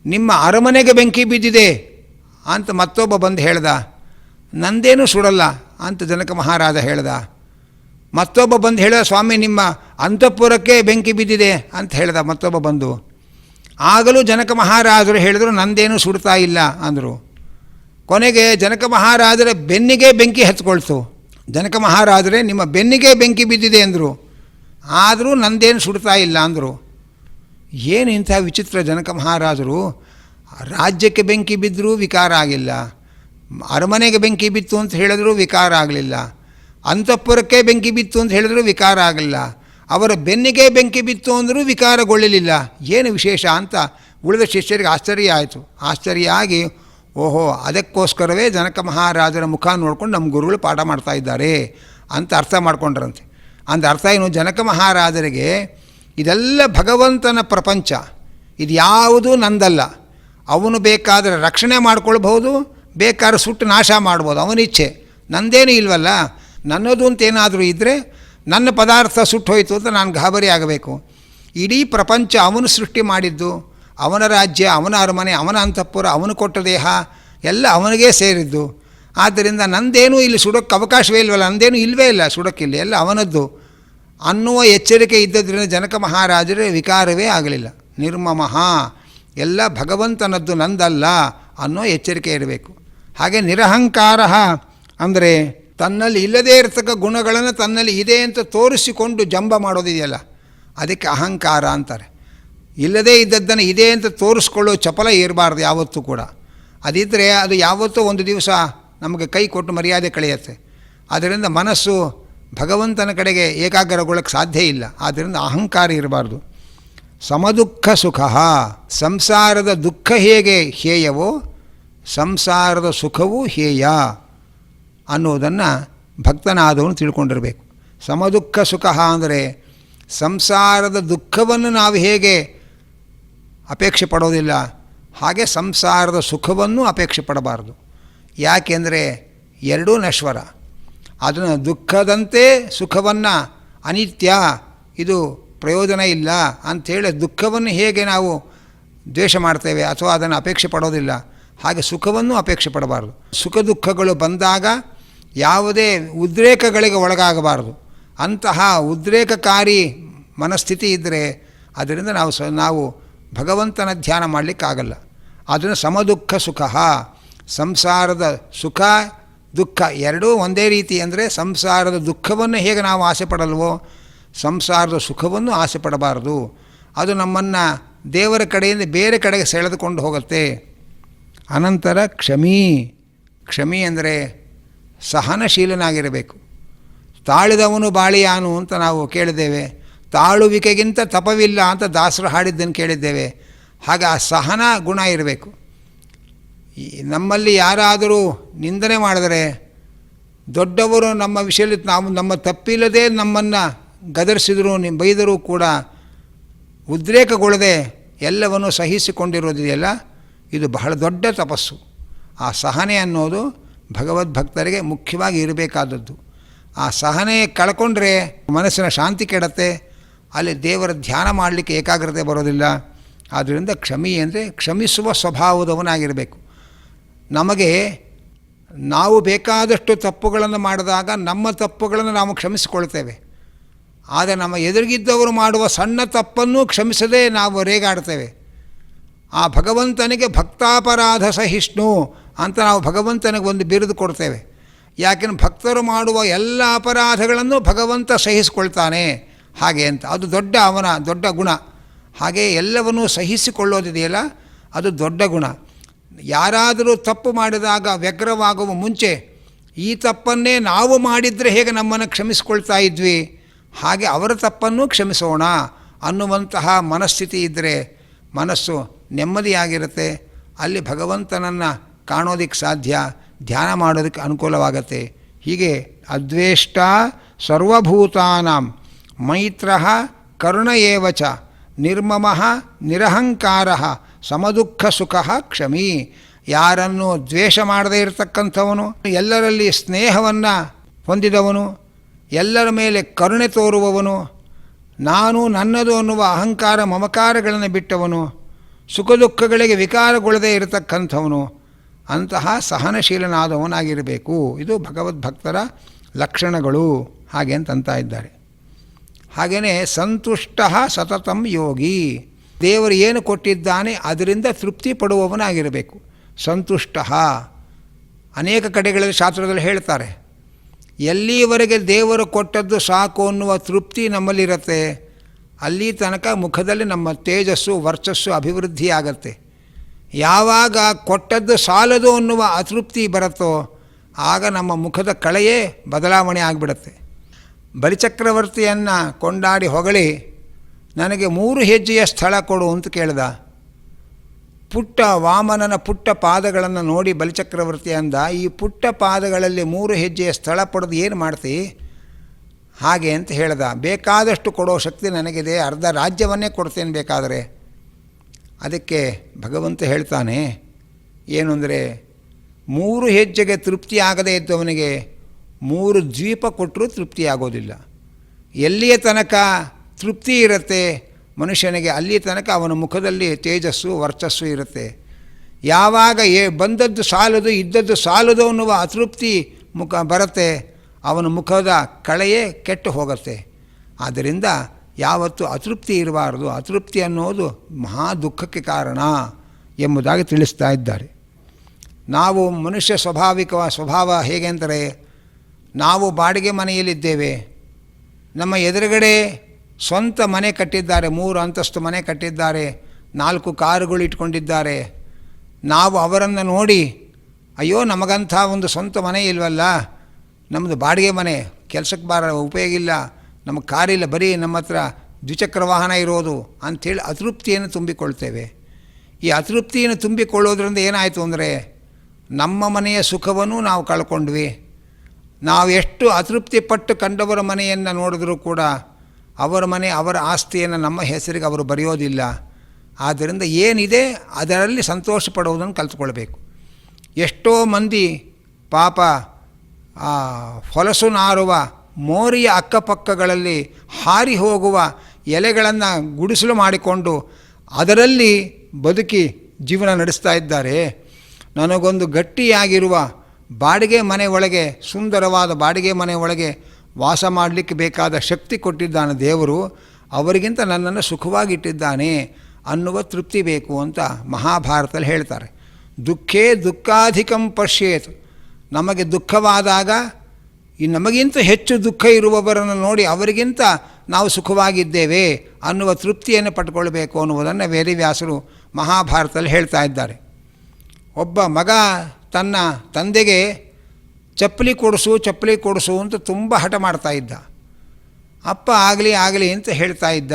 ನಿಮ್ಮ ಅರಮನೆಗೆ ಬೆಂಕಿ ಬಿದ್ದಿದೆ ಅಂತ ಮತ್ತೊಬ್ಬ ಬಂದು ಹೇಳ್ದ. ನಂದೇನು ಸುಡಲ್ಲ ಅಂತ ಜನಕ ಮಹಾರಾಜ ಹೇಳ್ದ. ಮತ್ತೊಬ್ಬ ಬಂದು ಹೇಳ್ದ, ಸ್ವಾಮಿ ನಿಮ್ಮ ಅಂತಃಪುರಕ್ಕೆ ಬೆಂಕಿ ಬಿದ್ದಿದೆ ಅಂತ ಹೇಳ್ದ ಮತ್ತೊಬ್ಬ ಬಂದು. ಆಗಲೂ ಜನಕ ಮಹಾರಾಜರು ಹೇಳಿದ್ರು, ನಂದೇನು ಸುಡ್ತಾ ಇಲ್ಲ ಅಂದರು. ಕೊನೆಗೆ ಜನಕ ಮಹಾರಾಜರ ಬೆನ್ನಿಗೆ ಬೆಂಕಿ ಹತ್ಕೊಳ್ತು. ಜನಕ ಮಹಾರಾಜರೇ ನಿಮ್ಮ ಬೆನ್ನಿಗೆ ಬೆಂಕಿ ಬಿದ್ದಿದೆ ಅಂದರು. ಆದರೂ ನಂದೇನು ಸುಡ್ತಾ ಇಲ್ಲ ಅಂದರು. ಏನು ಇಂಥ ವಿಚಿತ್ರ ಜನಕ ಮಹಾರಾಜರು, ರಾಜ್ಯಕ್ಕೆ ಬೆಂಕಿ ಬಿದ್ದರೂ ವಿಕಾರ ಆಗಿಲ್ಲ, ಅರಮನೆಗೆ ಬೆಂಕಿ ಬಿತ್ತು ಅಂತ ಹೇಳಿದ್ರು ವಿಕಾರ ಆಗಲಿಲ್ಲ, ಅಂತಃಪುರಕ್ಕೆ ಬೆಂಕಿ ಬಿತ್ತು ಅಂತ ಹೇಳಿದ್ರು ವಿಕಾರ ಆಗಲಿಲ್ಲ, ಅವರ ಬೆನ್ನಿಗೆ ಬೆಂಕಿ ಬಿತ್ತು ಅಂದರೂ ವಿಕಾರಗೊಳ್ಳಲಿಲ್ಲ. ಏನು ವಿಶೇಷ ಅಂತ ಉಳಿದ ಶಿಷ್ಯರಿಗೆ ಆಶ್ಚರ್ಯ ಆಯಿತು. ಆಶ್ಚರ್ಯ ಆಗಿ, ಓಹೋ ಅದಕ್ಕೋಸ್ಕರವೇ ಜನಕ ಮಹಾರಾಜರ ಮುಖ ನೋಡ್ಕೊಂಡು ನಮ್ಮ ಗುರುಗಳು ಪಾಠ ಮಾಡ್ತಾ ಇದ್ದಾರೆ ಅಂತ ಅರ್ಥ ಮಾಡ್ಕೊಂಡ್ರಂತೆ. ಅಂದ ಅರ್ಥ ಏನು, ಜನಕ ಮಹಾರಾಜರಿಗೆ ಇದೆಲ್ಲ ಭಗವಂತನ ಪ್ರಪಂಚ, ಇದು ಯಾವುದೂ ನಂದಲ್ಲ, ಅವನು ಬೇಕಾದರೆ ರಕ್ಷಣೆ ಮಾಡ್ಕೊಳ್ಬಹುದು, ಬೇಕಾದ್ರೆ ಸುಟ್ಟು ನಾಶ ಮಾಡ್ಬೋದು, ಅವನಿಚ್ಛೆ, ನಂದೇನೂ ಇಲ್ವಲ್ಲ. ನನ್ನದು ಅಂತೇನಾದರೂ ಇದ್ದರೆ ನನ್ನ ಪದಾರ್ಥ ಸುಟ್ಟೋಯ್ತು ಅಂತ ನಾನು ಗಾಬರಿ ಆಗಬೇಕು. ಇಡೀ ಪ್ರಪಂಚ ಅವನು ಸೃಷ್ಟಿ ಮಾಡಿದ್ದು, ಅವನ ರಾಜ್ಯ, ಅವನ ಅರಮನೆ, ಅವನ ಅಂತಃಪುರ, ಅವನು ಕೊಟ್ಟ ದೇಹ ಎಲ್ಲ ಅವನಿಗೇ ಸೇರಿದ್ದು. ಆದ್ದರಿಂದ ನಂದೇನೂ ಇಲ್ಲಿ ಸುಡೋಕ್ಕೆ ಅವಕಾಶವೇ ಇಲ್ವಲ್ಲ, ನಂದೇನೂ ಇಲ್ಲವೇ ಇಲ್ಲ ಸುಡೋಕ್ಕಿಲ್ಲ, ಎಲ್ಲ ಅವನದ್ದು ಅನ್ನುವ ಎಚ್ಚರಿಕೆ ಇದ್ದದ್ರಿಂದ ಜನಕ ಮಹಾರಾಜರೇ ವಿಕಾರವೇ ಆಗಲಿಲ್ಲ. ನಿರ್ಮಮಃ, ಎಲ್ಲ ಭಗವಂತನದ್ದು, ನಂದಲ್ಲ ಅನ್ನೋ ಎಚ್ಚರಿಕೆ ಇರಬೇಕು. ಹಾಗೆ ನಿರಹಂಕಾರ ಅಂದರೆ ತನ್ನಲ್ಲಿ ಇಲ್ಲದೇ ಇರತಕ್ಕ ಗುಣಗಳನ್ನು ತನ್ನಲ್ಲಿ ಇದೆ ಅಂತ ತೋರಿಸಿಕೊಂಡು ಜಂಬ ಮಾಡೋದಿದೆಯಲ್ಲ, ಅದಕ್ಕೆ ಅಹಂಕಾರ ಅಂತಾರೆ. ಇಲ್ಲದೇ ಇದ್ದದ್ದನ್ನು ಇದೆ ಅಂತ ತೋರಿಸ್ಕೊಳ್ಳೋ ಚಪಲ ಇರಬಾರ್ದು ಯಾವತ್ತೂ ಕೂಡ. ಅದಿದ್ದರೆ ಅದು ಯಾವತ್ತೂ ಒಂದು ದಿವಸ ನಮಗೆ ಕೈ ಕೊಟ್ಟು ಮರ್ಯಾದೆ ಕಳೆಯುತ್ತೆ. ಆದ್ದರಿಂದ ಮನಸ್ಸು ಭಗವಂತನ ಕಡೆಗೆ ಏಕಾಗ್ರಗೊಳ್ಳಕ್ಕೆ ಸಾಧ್ಯ ಇಲ್ಲ. ಆದ್ದರಿಂದ ಅಹಂಕಾರ ಇರಬಾರ್ದು. ಸಮದುಃಖ ಸುಖ, ಸಂಸಾರದ ದುಃಖ ಹೇಗೆ ಹೇಯವೋ ಸಂಸಾರದ ಸುಖವೂ ಹೇಯ ಅನ್ನೋದನ್ನು ಭಕ್ತನಾದವನು ತಿಳ್ಕೊಂಡಿರಬೇಕು. ಸಮದುಃಖ ಸುಖ ಅಂದರೆ ಸಂಸಾರದ ದುಃಖವನ್ನು ನಾವು ಹೇಗೆ ಅಪೇಕ್ಷೆ ಪಡೋದಿಲ್ಲ, ಹಾಗೆ ಸಂಸಾರದ ಸುಖವನ್ನು ಅಪೇಕ್ಷೆ ಪಡಬಾರ್ದು. ಯಾಕೆಂದರೆ ಎರಡೂ ನಶ್ವರ. ಅದನ್ನು ದುಃಖದಂತೆ ಸುಖವನ್ನು ಅನಿತ್ಯ, ಇದು ಪ್ರಯೋಜನ ಇಲ್ಲ ಅಂಥೇಳಿ ದುಃಖವನ್ನು ಹೇಗೆ ನಾವು ದ್ವೇಷ ಮಾಡ್ತೇವೆ ಅಥವಾ ಅದನ್ನು ಅಪೇಕ್ಷೆ ಪಡೋದಿಲ್ಲ, ಹಾಗೆ ಸುಖವನ್ನು ಅಪೇಕ್ಷೆ ಪಡಬಾರ್ದು. ಸುಖ ದುಃಖಗಳು ಬಂದಾಗ ಯಾವುದೇ ಉದ್ರೇಕಗಳಿಗೆ ಒಳಗಾಗಬಾರ್ದು. ಅಂತಹ ಉದ್ರೇಕಕಾರಿ ಮನಸ್ಥಿತಿ ಇದ್ದರೆ ಅದರಿಂದ ನಾವು ಭಗವಂತನ ಧ್ಯಾನ ಮಾಡಲಿಕ್ಕಾಗಲ್ಲ. ಅದನ್ನು ಸಮದುಃಖ ಸುಖ, ಸಂಸಾರದ ಸುಖ ದುಃಖ ಎರಡೂ ಒಂದೇ ರೀತಿ. ಅಂದರೆ ಸಂಸಾರದ ದುಃಖವನ್ನು ಹೇಗೆ ನಾವು ಆಸೆ ಪಡಲ್ವೋ ಸಂಸಾರದ ಸುಖವನ್ನು ಆಸೆ ಪಡಬಾರ್ದು. ಅದು ನಮ್ಮನ್ನು ದೇವರ ಕಡೆಯಿಂದ ಬೇರೆ ಕಡೆಗೆ ಸೆಳೆದುಕೊಂಡು ಹೋಗುತ್ತೆ. ಅನಂತರ ಕ್ಷಮಿ ಅಂದರೆ ಸಹನಶೀಲನಾಗಿರಬೇಕು. ತಾಳಿದವನು ಬಾಳಿಯಾನು ಅಂತ ನಾವು ಕೇಳಿದ್ದೇವೆ. ತಾಳುವಿಕೆಗಿಂತ ತಪವಿಲ್ಲ ಅಂತ ದಾಸರು ಹಾಡಿದ್ದನ್ನು ಕೇಳಿದ್ದೇವೆ. ಹಾಗೆ ಆ ಸಹನ ಗುಣ ಇರಬೇಕು. ನಮ್ಮಲ್ಲಿ ಯಾರಾದರೂ ನಿಂದನೆ ಮಾಡಿದರೆ, ದೊಡ್ಡವರು ನಮ್ಮ ವಿಷಯದಲ್ಲಿ ನಮ್ಮ ತಪ್ಪಿಲ್ಲದೆ ನಮ್ಮನ್ನು ಗದರಿಸಿದರೂ ಬೈದರೂ ಕೂಡ ಉದ್ರೇಕಗೊಳ್ಳದೆ ಎಲ್ಲವನ್ನು ಸಹಿಸಿಕೊಂಡಿರೋದಿದೆಯಲ್ಲ, ಇದು ಬಹಳ ದೊಡ್ಡ ತಪಸ್ಸು. ಆ ಸಹನೆ ಅನ್ನೋದು ಭಗವದ್ಭಕ್ತರಿಗೆ ಮುಖ್ಯವಾಗಿ ಇರಬೇಕಾದದ್ದು. ಆ ಸಹನೆ ಕಳ್ಕೊಂಡ್ರೆ ಮನಸ್ಸಿನ ಶಾಂತಿ ಕೆಡತ್ತೆ, ಅಲ್ಲಿ ದೇವರ ಧ್ಯಾನ ಮಾಡಲಿಕ್ಕೆ ಏಕಾಗ್ರತೆ ಬರೋದಿಲ್ಲ. ಆದ್ದರಿಂದ ಕ್ಷಮಿ ಅಂದರೆ ಕ್ಷಮಿಸುವ ಸ್ವಭಾವದವನಾಗಿರಬೇಕು. ನಮಗೆ ನಾವು ಬೇಕಾದಷ್ಟು ತಪ್ಪುಗಳನ್ನು ಮಾಡಿದಾಗ ನಮ್ಮ ತಪ್ಪುಗಳನ್ನು ನಾವು ಕ್ಷಮಿಸಿಕೊಳ್ತೇವೆ. ಆದರೆ ನಮ್ಮ ಎದುರಿಗಿದ್ದವರು ಮಾಡುವ ಸಣ್ಣ ತಪ್ಪನ್ನು ಕ್ಷಮಿಸದೆ ನಾವು ರೇಗಾಡ್ತೇವೆ. ಆ ಭಗವಂತನಿಗೆ ಭಕ್ತಾಪರಾಧ ಸಹಿಷ್ಣು ಅಂತ ನಾವು ಭಗವಂತನಿಗೆ ಒಂದು ಬಿರುದು ಕೊಡ್ತೇವೆ. ಯಾಕೆಂದ್ರೆ ಭಕ್ತರು ಮಾಡುವ ಎಲ್ಲ ಅಪರಾಧಗಳನ್ನು ಭಗವಂತ ಸಹಿಸಿಕೊಳ್ತಾನೆ ಹಾಗೆ ಅಂತ. ಅದು ಅವನ ದೊಡ್ಡ ಗುಣ. ಹಾಗೆ ಎಲ್ಲವನ್ನೂ ಸಹಿಸಿಕೊಳ್ಳೋದಿದೆಯಲ್ಲ, ಅದು ದೊಡ್ಡ ಗುಣ. ಯಾರಾದರೂ ತಪ್ಪು ಮಾಡಿದಾಗ ವ್ಯಗ್ರವಾಗುವ ಮುಂಚೆ ಈ ತಪ್ಪನ್ನೇ ನಾವು ಮಾಡಿದರೆ ಹೇಗೆ ನಮ್ಮನ್ನು ಕ್ಷಮಿಸ್ಕೊಳ್ತಾ ಇದ್ವಿ, ಹಾಗೆ ಅವರ ತಪ್ಪನ್ನೂ ಕ್ಷಮಿಸೋಣ ಅನ್ನುವಂತಹ ಮನಸ್ಥಿತಿ ಇದ್ದರೆ ಮನಸ್ಸು ನೆಮ್ಮದಿಯಾಗಿರುತ್ತೆ. ಅಲ್ಲಿ ಭಗವಂತನನ್ನು ಕಾಣೋದಕ್ಕೆ ಸಾಧ್ಯ, ಧ್ಯಾನ ಮಾಡೋದಕ್ಕೆ ಅನುಕೂಲವಾಗತ್ತೆ. ಹೀಗೆ ಅದ್ವೇಷ್ಟ ಸರ್ವಭೂತಾನಾಂ ಮೈತ್ರಃ ಕರುಣ ಏವ ಚ ನಿರ್ಮಮಃ ನಿರಹಂಕಾರಃ ಸಮದುಃಖ ಸುಖಃ ಕ್ಷಮಿ. ಯಾರನ್ನು ದ್ವೇಷ ಮಾಡದೇ ಇರತಕ್ಕಂಥವನು, ಎಲ್ಲರಲ್ಲಿ ಸ್ನೇಹವನ್ನು ಹೊಂದಿದವನು, ಎಲ್ಲರ ಮೇಲೆ ಕರುಣೆ ತೋರುವವನು, ನಾನು ನನ್ನದು ಅನ್ನುವ ಅಹಂಕಾರ ಮಮಕಾರಗಳನ್ನು ಬಿಟ್ಟವನು, ಸುಖ ದುಃಖಗಳಿಗೆ ವಿಕಾರಗೊಳ್ಳದೇ ಇರತಕ್ಕಂಥವನು, ಅಂತಹ ಸಹನಶೀಲನಾದವನಾಗಿರಬೇಕು. ಇದು ಭಗವದ್ಭಕ್ತರ ಲಕ್ಷಣಗಳು ಹಾಗೆ ಅಂತಂತ ಇದ್ದಾರೆ. ಹಾಗೆಯೇ ಸಂತುಷ್ಟ ಸತತಂ ಯೋಗಿ, ದೇವರು ಏನು ಕೊಟ್ಟಿದ್ದಾನೆ ಅದರಿಂದ ತೃಪ್ತಿ ಪಡುವವನಾಗಿರಬೇಕು. ಸಂತುಷ್ಟ ಅನೇಕ ಕಡೆಗಳಲ್ಲಿ ಶಾಸ್ತ್ರದಲ್ಲಿ ಹೇಳ್ತಾರೆ, ಎಲ್ಲಿವರೆಗೆ ದೇವರು ಕೊಟ್ಟದ್ದು ಸಾಕು ಅನ್ನುವ ತೃಪ್ತಿ ನಮ್ಮಲ್ಲಿರುತ್ತೆ, ಅಲ್ಲಿ ತನಕ ಮುಖದಲ್ಲಿ ನಮ್ಮ ತೇಜಸ್ಸು ವರ್ಚಸ್ಸು ಅಭಿವೃದ್ಧಿ ಆಗತ್ತೆ. ಯಾವಾಗ ಕೊಟ್ಟದ್ದು ಸಾಲದು ಅನ್ನುವ ಅತೃಪ್ತಿ ಬರುತ್ತೋ ಆಗ ನಮ್ಮ ಮುಖದ ಕಳೆಯೇ ಬದಲಾವಣೆ ಆಗಿಬಿಡುತ್ತೆ. ಬಲಿಚಕ್ರವರ್ತಿಯನ್ನು ಕೊಂಡಾಡಿ ಹೊಗಳಿ ನನಗೆ 3 ಹೆಜ್ಜೆಯ ಸ್ಥಳ ಕೊಡು ಅಂತ ಕೇಳ್ದ. ಪುಟ್ಟ ವಾಮನನ ಪುಟ್ಟ ಪಾದಗಳನ್ನು ನೋಡಿ ಬಲಿಚಕ್ರವರ್ತಿ ಅಂದ, ಈ ಪುಟ್ಟ ಪಾದಗಳಲ್ಲಿ 3 ಹೆಜ್ಜೆಯ ಸ್ಥಳ ಪಡೆದು ಏನು ಮಾಡ್ತಿ ಹಾಗೆ ಅಂತ ಹೇಳ್ದ. ಬೇಕಾದಷ್ಟು ಕೊಡೋ ಶಕ್ತಿ ನನಗಿದೆ, ಅರ್ಧ ರಾಜ್ಯವನ್ನೇ ಕೊಡ್ತೇನೆ ಬೇಕಾದರೆ. ಅದಕ್ಕೆ ಭಗವಂತ ಹೇಳ್ತಾನೆ ಏನು ಅಂದರೆ, 3 ಹೆಜ್ಜೆಗೆ ತೃಪ್ತಿ ಆಗದೇ ಇದ್ದವನಿಗೆ 3 ದ್ವೀಪ ಕೊಟ್ಟರೂ ತೃಪ್ತಿ ಆಗೋದಿಲ್ಲ. ಎಲ್ಲಿಯ ತನಕ ತೃಪ್ತಿ ಇರುತ್ತೆ ಮನುಷ್ಯನಿಗೆ, ಅಲ್ಲಿ ತನಕ ಅವನ ಮುಖದಲ್ಲಿ ತೇಜಸ್ಸು ವರ್ಚಸ್ಸು ಇರುತ್ತೆ. ಯಾವಾಗ ಬಂದದ್ದು ಸಾಲದು ಇದ್ದದ್ದು ಸಾಲದು ಅನ್ನುವ ಅತೃಪ್ತಿ ಮುಖ ಬರುತ್ತೆ, ಅವನ ಮುಖದ ಕಳೆಯೇ ಕೆಟ್ಟು ಹೋಗುತ್ತೆ. ಆದ್ದರಿಂದ ಯಾವತ್ತೂ ಅತೃಪ್ತಿ ಇರಬಾರದು. ಅತೃಪ್ತಿ ಅನ್ನೋದು ಮಹಾ ದುಃಖಕ್ಕೆ ಕಾರಣ ಎಂಬುದಾಗಿ ತಿಳಿಸ್ತಾ ಇದ್ದಾರೆ. ನಾವು ಮನುಷ್ಯ ಸ್ವಭಾವ ಹೇಗೆ ಅಂದರೆ, ನಾವು ಬಾಡಿಗೆ ಮನೆಯಲ್ಲಿದ್ದೇವೆ, ನಮ್ಮ ಎದುರುಗಡೆ ಸ್ವಂತ ಮನೆ ಕಟ್ಟಿದ್ದಾರೆ, 3 ಅಂತಸ್ತು ಮನೆ ಕಟ್ಟಿದ್ದಾರೆ, 4 ಕಾರುಗಳು ಇಟ್ಕೊಂಡಿದ್ದಾರೆ. ನಾವು ಅವರನ್ನು ನೋಡಿ ಅಯ್ಯೋ ನಮಗಂಥ ಒಂದು ಸ್ವಂತ ಮನೆ ಇಲ್ವಲ್ಲ, ನಮ್ಮದು ಬಾಡಿಗೆ ಮನೆ, ಕೆಲಸಕ್ಕೆ ಉಪಯೋಗ ಇಲ್ಲ, ನಮಗೆ ಕಾರಿಲ್ಲ, ಬರೀ ನಮ್ಮ ಹತ್ರ ದ್ವಿಚಕ್ರ ವಾಹನ ಇರೋದು ಅಂಥೇಳಿ ಅತೃಪ್ತಿಯನ್ನು ತುಂಬಿಕೊಳ್ತೇವೆ. ಈ ಅತೃಪ್ತಿಯನ್ನು ತುಂಬಿಕೊಳ್ಳೋದ್ರಿಂದ ಏನಾಯಿತು ಅಂದರೆ, ನಮ್ಮ ಮನೆಯ ಸುಖವನ್ನು ನಾವು ಕಳ್ಕೊಂಡ್ವಿ. ನಾವು ಎಷ್ಟು ಅತೃಪ್ತಿ ಪಟ್ಟು ಕಂಡವರ ಮನೆಯನ್ನು ನೋಡಿದ್ರೂ ಕೂಡ ಅವರ ಮನೆ ಅವರ ಆಸ್ತಿಯನ್ನು ನಮ್ಮ ಹೆಸರಿಗೆ ಅವರು ಬರೆಯೋದಿಲ್ಲ. ಆದ್ದರಿಂದ ಏನಿದೆ ಅದರಲ್ಲಿ ಸಂತೋಷ ಪಡುವುದನ್ನು ಕಲಿತ್ಕೊಳ್ಬೇಕು. ಎಷ್ಟೋ ಮಂದಿ ಪಾಪ ಹೊಲಸು ನಾರುವ ಮೋರಿಯ ಅಕ್ಕಪಕ್ಕಗಳಲ್ಲಿ ಹಾರಿ ಹೋಗುವ ಎಲೆಗಳನ್ನು ಗುಡಿಸಲು ಮಾಡಿಕೊಂಡು ಅದರಲ್ಲಿ ಬದುಕಿ ಜೀವನ ನಡೆಸ್ತಾ ಇದ್ದಾರೆ. ನನಗೊಂದು ಗಟ್ಟಿಯಾಗಿರುವ ಬಾಡಿಗೆ ಮನೆ ಒಳಗೆ, ಸುಂದರವಾದ ಬಾಡಿಗೆ ಮನೆ ಒಳಗೆ ವಾಸ ಮಾಡಲಿಕ್ಕೆ ಬೇಕಾದ ಶಕ್ತಿ ಕೊಟ್ಟಿದ್ದಾನೆ ದೇವರು, ಅವರಿಗಿಂತ ನನ್ನನ್ನು ಸುಖವಾಗಿಟ್ಟಿದ್ದಾನೆ ಅನ್ನುವ ತೃಪ್ತಿ ಬೇಕು ಅಂತ ಮಹಾಭಾರತದಲ್ಲಿ ಹೇಳ್ತಾರೆ. ದುಃಖೇ ದುಃಖಾಧಿಕಂ ಪಶ್ಯೇತ್, ನಮಗೆ ದುಃಖವಾದಾಗ ಈ ನಮಗಿಂತ ಹೆಚ್ಚು ದುಃಖ ಇರುವವರನ್ನು ನೋಡಿ ಅವರಿಗಿಂತ ನಾವು ಸುಖವಾಗಿದ್ದೇವೆ ಅನ್ನುವ ತೃಪ್ತಿಯನ್ನು ಪಡ್ಕೊಳ್ಬೇಕು ಅನ್ನುವುದನ್ನು ವೇದವ್ಯಾಸರು ಮಹಾಭಾರತದಲ್ಲಿ ಹೇಳ್ತಾ ಇದ್ದಾರೆ. ಒಬ್ಬ ಮಗ ತನ್ನ ತಂದೆಗೆ ಚಪ್ಪಲಿ ಕೊಡಿಸು ಅಂತ ತುಂಬ ಹಠ ಮಾಡ್ತಾ ಇದ್ದ. ಅಪ್ಪ ಆಗಲಿ ಅಂತ ಹೇಳ್ತಾ ಇದ್ದ.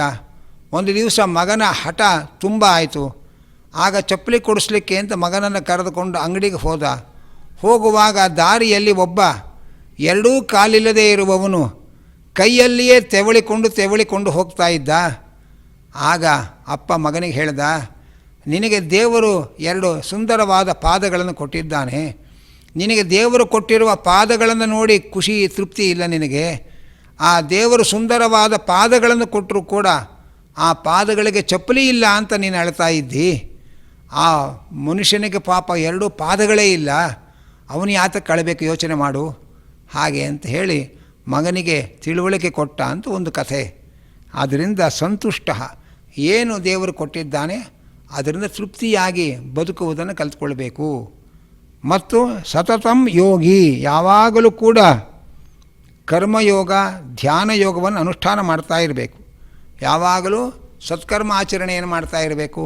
ಒಂದು ದಿವಸ ಮಗನ ಹಠ ತುಂಬ ಆಯಿತು. ಆಗ ಚಪ್ಪಲಿ ಕೊಡಿಸ್ಲಿಕ್ಕೆ ಅಂತ ಮಗನನ್ನು ಕರೆದುಕೊಂಡು ಅಂಗಡಿಗೆ ಹೋದ. ಹೋಗುವಾಗ ದಾರಿಯಲ್ಲಿ ಒಬ್ಬ 2 ಕಾಲಿಲ್ಲದೆ ಇರುವವನು ಕೈಯಲ್ಲಿಯೇ ತೆವಳಿಕೊಂಡು ಹೋಗ್ತಾ ಇದ್ದ. ಆಗ ಅಪ್ಪ ಮಗನಿಗೆ ಹೇಳ್ದ, ನಿನಗೆ ದೇವರು 2 ಸುಂದರವಾದ ಪಾದಗಳನ್ನು ಕೊಟ್ಟಿದ್ದಾನೆ, ನಿನಗೆ ದೇವರು ಕೊಟ್ಟಿರುವ ಪಾದಗಳನ್ನು ನೋಡಿ ಖುಷಿ ತೃಪ್ತಿ ಇಲ್ಲ ನಿನಗೆ. ಆ ದೇವರು ಸುಂದರವಾದ ಪಾದಗಳನ್ನು ಕೊಟ್ಟರೂ ಕೂಡ ಆ ಪಾದಗಳಿಗೆ ಚಪ್ಪಲಿ ಇಲ್ಲ ಅಂತ ನೀನು ಅಳ್ತಾ ಇದ್ದಿ. ಆ ಮನುಷ್ಯನಿಗೆ ಪಾಪ 2 ಪಾದಗಳೇ ಇಲ್ಲ, ಅವನು ಯಾತಕ್ಕೆ ಅಳಬೇಕು ಯೋಚನೆ ಮಾಡು ಹಾಗೆ ಅಂತ ಹೇಳಿ ಮಗನಿಗೆ ತಿಳುವಳಿಕೆ ಕೊಟ್ಟ ಅಂತ ಒಂದು ಕಥೆ. ಆದ್ದರಿಂದ ಸಂತುಷ್ಟ, ಏನು ದೇವರು ಕೊಟ್ಟಿದ್ದಾನೆ ಅದರಿಂದ ತೃಪ್ತಿಯಾಗಿ ಬದುಕುವುದನ್ನು ಕಲಿತ್ಕೊಳ್ಬೇಕು. ಮತ್ತು ಸತತಂ ಯೋಗಿ, ಯಾವಾಗಲೂ ಕೂಡ ಕರ್ಮಯೋಗ ಧ್ಯಾನ ಯೋಗವನ್ನು ಅನುಷ್ಠಾನ ಮಾಡ್ತಾ ಇರಬೇಕು. ಯಾವಾಗಲೂ ಸತ್ಕರ್ಮ ಆಚರಣೆಯನ್ನು ಮಾಡ್ತಾ ಇರಬೇಕು,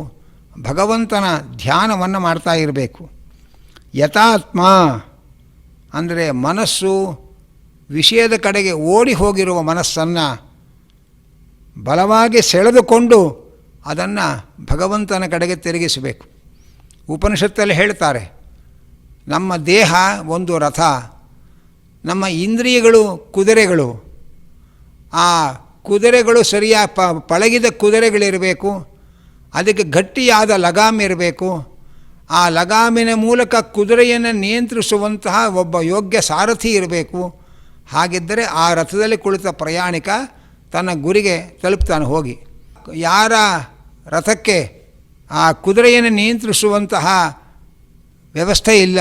ಭಗವಂತನ ಧ್ಯಾನವನ್ನು ಮಾಡ್ತಾ ಇರಬೇಕು. ಯಥಾತ್ಮ ಅಂದರೆ ಮನಸ್ಸು ವಿಷಯದ ಕಡೆಗೆ ಓಡಿ ಹೋಗಿರುವ ಮನಸ್ಸನ್ನು ಬಲವಾಗಿ ಸೆಳೆದುಕೊಂಡು ಅದನ್ನು ಭಗವಂತನ ಕಡೆಗೆ ತಿರುಗಿಸಬೇಕು. ಉಪನಿಷತ್ತಲ್ಲಿ ಹೇಳ್ತಾರೆ, ನಮ್ಮ ದೇಹ ಒಂದು ರಥ, ನಮ್ಮ ಇಂದ್ರಿಯಗಳು ಕುದುರೆಗಳು. ಆ ಕುದುರೆಗಳು ಸರಿಯಾಗಿ ಪಳಗಿದ ಕುದುರೆಗಳಿರಬೇಕು, ಅದಕ್ಕೆ ಗಟ್ಟಿಯಾದ ಲಗಾಮ್ ಇರಬೇಕು. ಆ ಲಗಾಮಿನ ಮೂಲಕ ಕುದುರೆಯನ್ನು ನಿಯಂತ್ರಿಸುವಂತಹ ಒಬ್ಬ ಯೋಗ್ಯ ಸಾರಥಿ ಇರಬೇಕು. ಹಾಗಿದ್ದರೆ ಆ ರಥದಲ್ಲಿ ಕುಳಿತ ಪ್ರಯಾಣಿಕ ತನ್ನ ಗುರಿಗೆ ತಲುಪ್ತಾನೆ ಹೋಗಿ. ಯಾರ ರಥಕ್ಕೆ ಆ ಕುದುರೆಯನ್ನು ನಿಯಂತ್ರಿಸುವಂತಹ ವ್ಯವಸ್ಥೆ ಇಲ್ಲ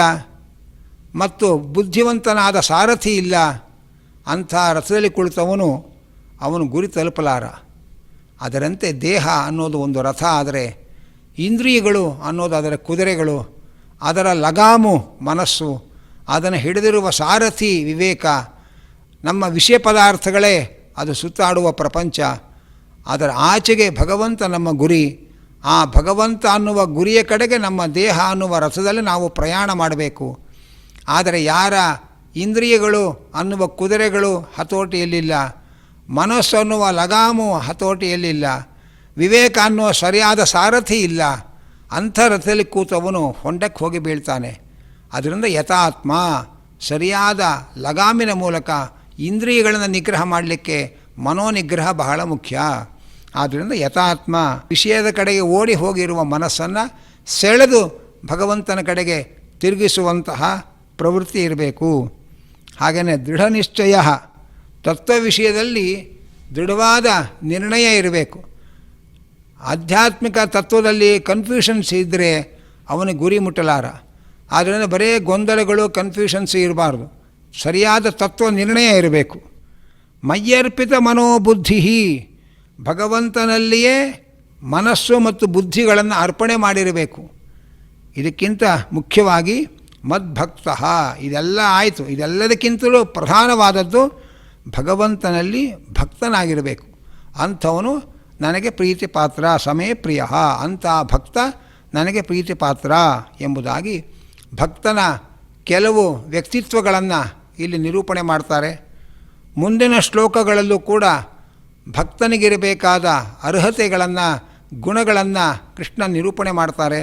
ಮತ್ತು ಬುದ್ಧಿವಂತನಾದ ಸಾರಥಿ ಇಲ್ಲ, ಅಂಥ ರಥದಲ್ಲಿ ಕುಳಿತವನು ಅವನು ಗುರಿ ತಲುಪಲಾರ. ಅದರಂತೆ ದೇಹ ಅನ್ನೋದು ಒಂದು ರಥ ಆದರೆ, ಇಂದ್ರಿಯಗಳು ಅನ್ನೋದು ಅದರ ಕುದುರೆಗಳು, ಅದರ ಲಗಾಮು ಮನಸ್ಸು, ಅದನ್ನು ಹಿಡಿದಿರುವ ಸಾರಥಿ ವಿವೇಕ, ನಮ್ಮ ವಿಷಯ ಪದಾರ್ಥಗಳೇ ಅದು ಸುತ್ತಾಡುವ ಪ್ರಪಂಚ. ಅದರ ಆಚೆಗೆ ಭಗವಂತ ನಮ್ಮ ಗುರಿ. ಆ ಭಗವಂತ ಅನ್ನುವ ಗುರಿಯ ಕಡೆಗೆ ನಮ್ಮ ದೇಹ ಅನ್ನುವ ರಥದಲ್ಲಿ ನಾವು ಪ್ರಯಾಣ ಮಾಡಬೇಕು. ಆದರೆ ಯಾರ ಇಂದ್ರಿಯಗಳು ಅನ್ನುವ ಕುದುರೆಗಳು ಹತೋಟಿಯಲ್ಲಿಲ್ಲ, ಮನಸ್ಸು ಅನ್ನುವ ಲಗಾಮು ಹತೋಟಿಯಲ್ಲಿಲ್ಲ, ವಿವೇಕ ಅನ್ನುವ ಸರಿಯಾದ ಸಾರಥಿ ಇಲ್ಲ, ಅಂಥ ರಥದಲ್ಲಿ ಕೂತವನು ಹೊಂಡಕ್ಕೆ ಹೋಗಿ ಬೀಳ್ತಾನೆ. ಅದರಿಂದ ಯಥಾತ್ಮ ಸರಿಯಾದ ಲಗಾಮಿನ ಮೂಲಕ ಇಂದ್ರಿಯಗಳನ್ನು ನಿಗ್ರಹ ಮಾಡಲಿಕ್ಕೆ ಮನೋನಿಗ್ರಹ ಬಹಳ ಮುಖ್ಯ. ಆದ್ದರಿಂದ ಯಥಾತ್ಮ ವಿಷಯದ ಕಡೆಗೆ ಓಡಿ ಹೋಗಿರುವ ಮನಸ್ಸನ್ನು ಸೆಳೆದು ಭಗವಂತನ ಕಡೆಗೆ ತಿರುಗಿಸುವಂತಹ ಪ್ರವೃತ್ತಿ ಇರಬೇಕು. ಹಾಗೆಯೇ ದೃಢ ನಿಶ್ಚಯ, ತತ್ವ ವಿಷಯದಲ್ಲಿ ದೃಢವಾದ ನಿರ್ಣಯ ಇರಬೇಕು. ಆಧ್ಯಾತ್ಮಿಕ ತತ್ವದಲ್ಲಿ ಕನ್ಫ್ಯೂಷನ್ಸ್ ಇದ್ದರೆ ಅವನಿಗೆ ಗುರಿ ಮುಟ್ಟಲಾರ. ಆದ್ದರಿಂದ ಬರೇ ಗೊಂದಲಗಳು ಕನ್ಫ್ಯೂಷನ್ಸ್ ಇರಬಾರ್ದು, ಸರಿಯಾದ ತತ್ವ ನಿರ್ಣಯ ಇರಬೇಕು. ಮಯ್ಯರ್ಪಿತ ಮನೋಬುದ್ಧಿ, ಭಗವಂತನಲ್ಲಿಯೇ ಮನಸ್ಸು ಮತ್ತು ಬುದ್ಧಿಗಳನ್ನು ಅರ್ಪಣೆ ಮಾಡಿರಬೇಕು. ಇದಕ್ಕಿಂತ ಮುಖ್ಯವಾಗಿ ಮದ್ಭಕ್ತ, ಇದೆಲ್ಲ ಆಯಿತು. ಇದೆಲ್ಲದಕ್ಕಿಂತಲೂ ಪ್ರಧಾನವಾದದ್ದು ಭಗವಂತನಲ್ಲಿ ಭಕ್ತನಾಗಿರಬೇಕು. ಅಂಥವನು ನನಗೆ ಪ್ರೀತಿ ಪಾತ್ರ, ಸಮೇ ಪ್ರಿಯ, ಅಂಥ ಭಕ್ತ ನನಗೆ ಪ್ರೀತಿ ಪಾತ್ರ ಎಂಬುದಾಗಿ ಭಕ್ತನ ಕೆಲವು ವ್ಯಕ್ತಿತ್ವಗಳನ್ನು ಇಲ್ಲಿ ನಿರೂಪಣೆ ಮಾಡ್ತಾರೆ. ಮುಂದಿನ ಶ್ಲೋಕಗಳಲ್ಲೂ ಕೂಡ ಭಕ್ತನಿಗಿರಬೇಕಾದ ಅರ್ಹತೆಗಳನ್ನು, ಗುಣಗಳನ್ನು ಕೃಷ್ಣ ನಿರೂಪಣೆ ಮಾಡ್ತಾರೆ.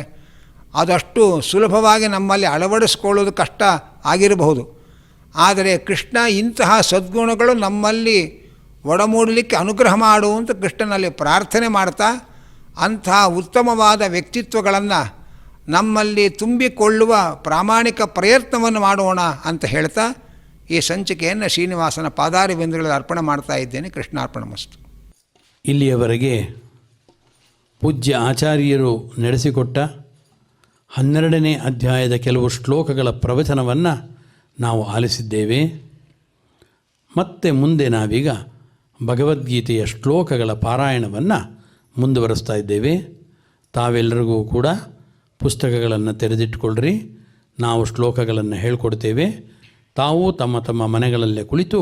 ಅದಷ್ಟು ಸುಲಭವಾಗಿ ನಮ್ಮಲ್ಲಿ ಅಳವಡಿಸ್ಕೊಳ್ಳೋದು ಕಷ್ಟ ಆಗಿರಬಹುದು. ಆದರೆ ಕೃಷ್ಣ ಇಂತಹ ಸದ್ಗುಣಗಳು ನಮ್ಮಲ್ಲಿ ಒಡಮೂಡಲಿಕ್ಕೆ ಅನುಗ್ರಹ ಮಾಡುವಂತ ಕೃಷ್ಣನಲ್ಲಿ ಪ್ರಾರ್ಥನೆ ಮಾಡ್ತಾ ಅಂತಹ ಉತ್ತಮವಾದ ವ್ಯಕ್ತಿತ್ವಗಳನ್ನು ನಮ್ಮಲ್ಲಿ ತುಂಬಿಕೊಳ್ಳುವ ಪ್ರಾಮಾಣಿಕ ಪ್ರಯತ್ನವನ್ನು ಮಾಡೋಣ ಅಂತ ಹೇಳ್ತಾ ಈ ಸಂಚಿಕೆಯನ್ನು ಶ್ರೀನಿವಾಸನ ಪಾದಾರವಿಂದಗಳಲ್ಲಿ ಅರ್ಪಣೆ ಮಾಡ್ತಾ ಇದ್ದೇನೆ. ಕೃಷ್ಣಾರ್ಪಣಮಸ್ತು. ಇಲ್ಲಿಯವರೆಗೆ ಪೂಜ್ಯ ಆಚಾರ್ಯರು ನಡೆಸಿಕೊಟ್ಟ 12ನೇ ಅಧ್ಯಾಯದ ಕೆಲವು ಶ್ಲೋಕಗಳ ಪ್ರವಚನವನ್ನು ನಾವು ಆಲಿಸಿದ್ದೇವೆ. ಮತ್ತೆ ಮುಂದೆ ನಾವೀಗ ಭಗವದ್ಗೀತೆಯ ಶ್ಲೋಕಗಳ ಪಾರಾಯಣವನ್ನು ಮುಂದುವರಿಸ್ತಾ ಇದ್ದೇವೆ. ತಾವೆಲ್ಲರಿಗೂ ಕೂಡ ಪುಸ್ತಕಗಳನ್ನು ತೆರೆದಿಟ್ಟುಕೊಳ್ಳ್ರಿ. ನಾವು ಶ್ಲೋಕಗಳನ್ನು ಹೇಳಿಕೊಡ್ತೇವೆ. ತಾವು ತಮ್ಮ ತಮ್ಮ ಮನೆಗಳಲ್ಲೇ ಕುಳಿತು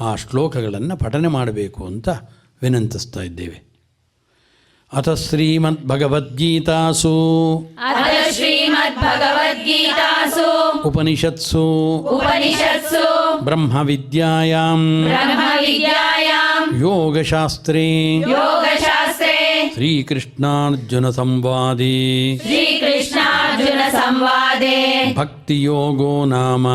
ಆ ಶ್ಲೋಕಗಳನ್ನು ಪಠನೆ ಮಾಡಬೇಕು ಅಂತ ವಿನಂತಿಸ್ತಾ ಇದ್ದೇವೆ. ಅಥ ಶ್ರೀಮದ್ಭಗವದ್ಗೀತಾಸು ಉಪನಿಷತ್ಸು ಬ್ರಹ್ಮವಿದ್ಯಾಯಾಂ ಯೋಗಶಾಸ್ತ್ರೇ ಶ್ರೀಕೃಷ್ಣಾರ್ಜುನ ಸಂವಾದೇ ಭಕ್ತಿಯೋಗೋ ನಾಮ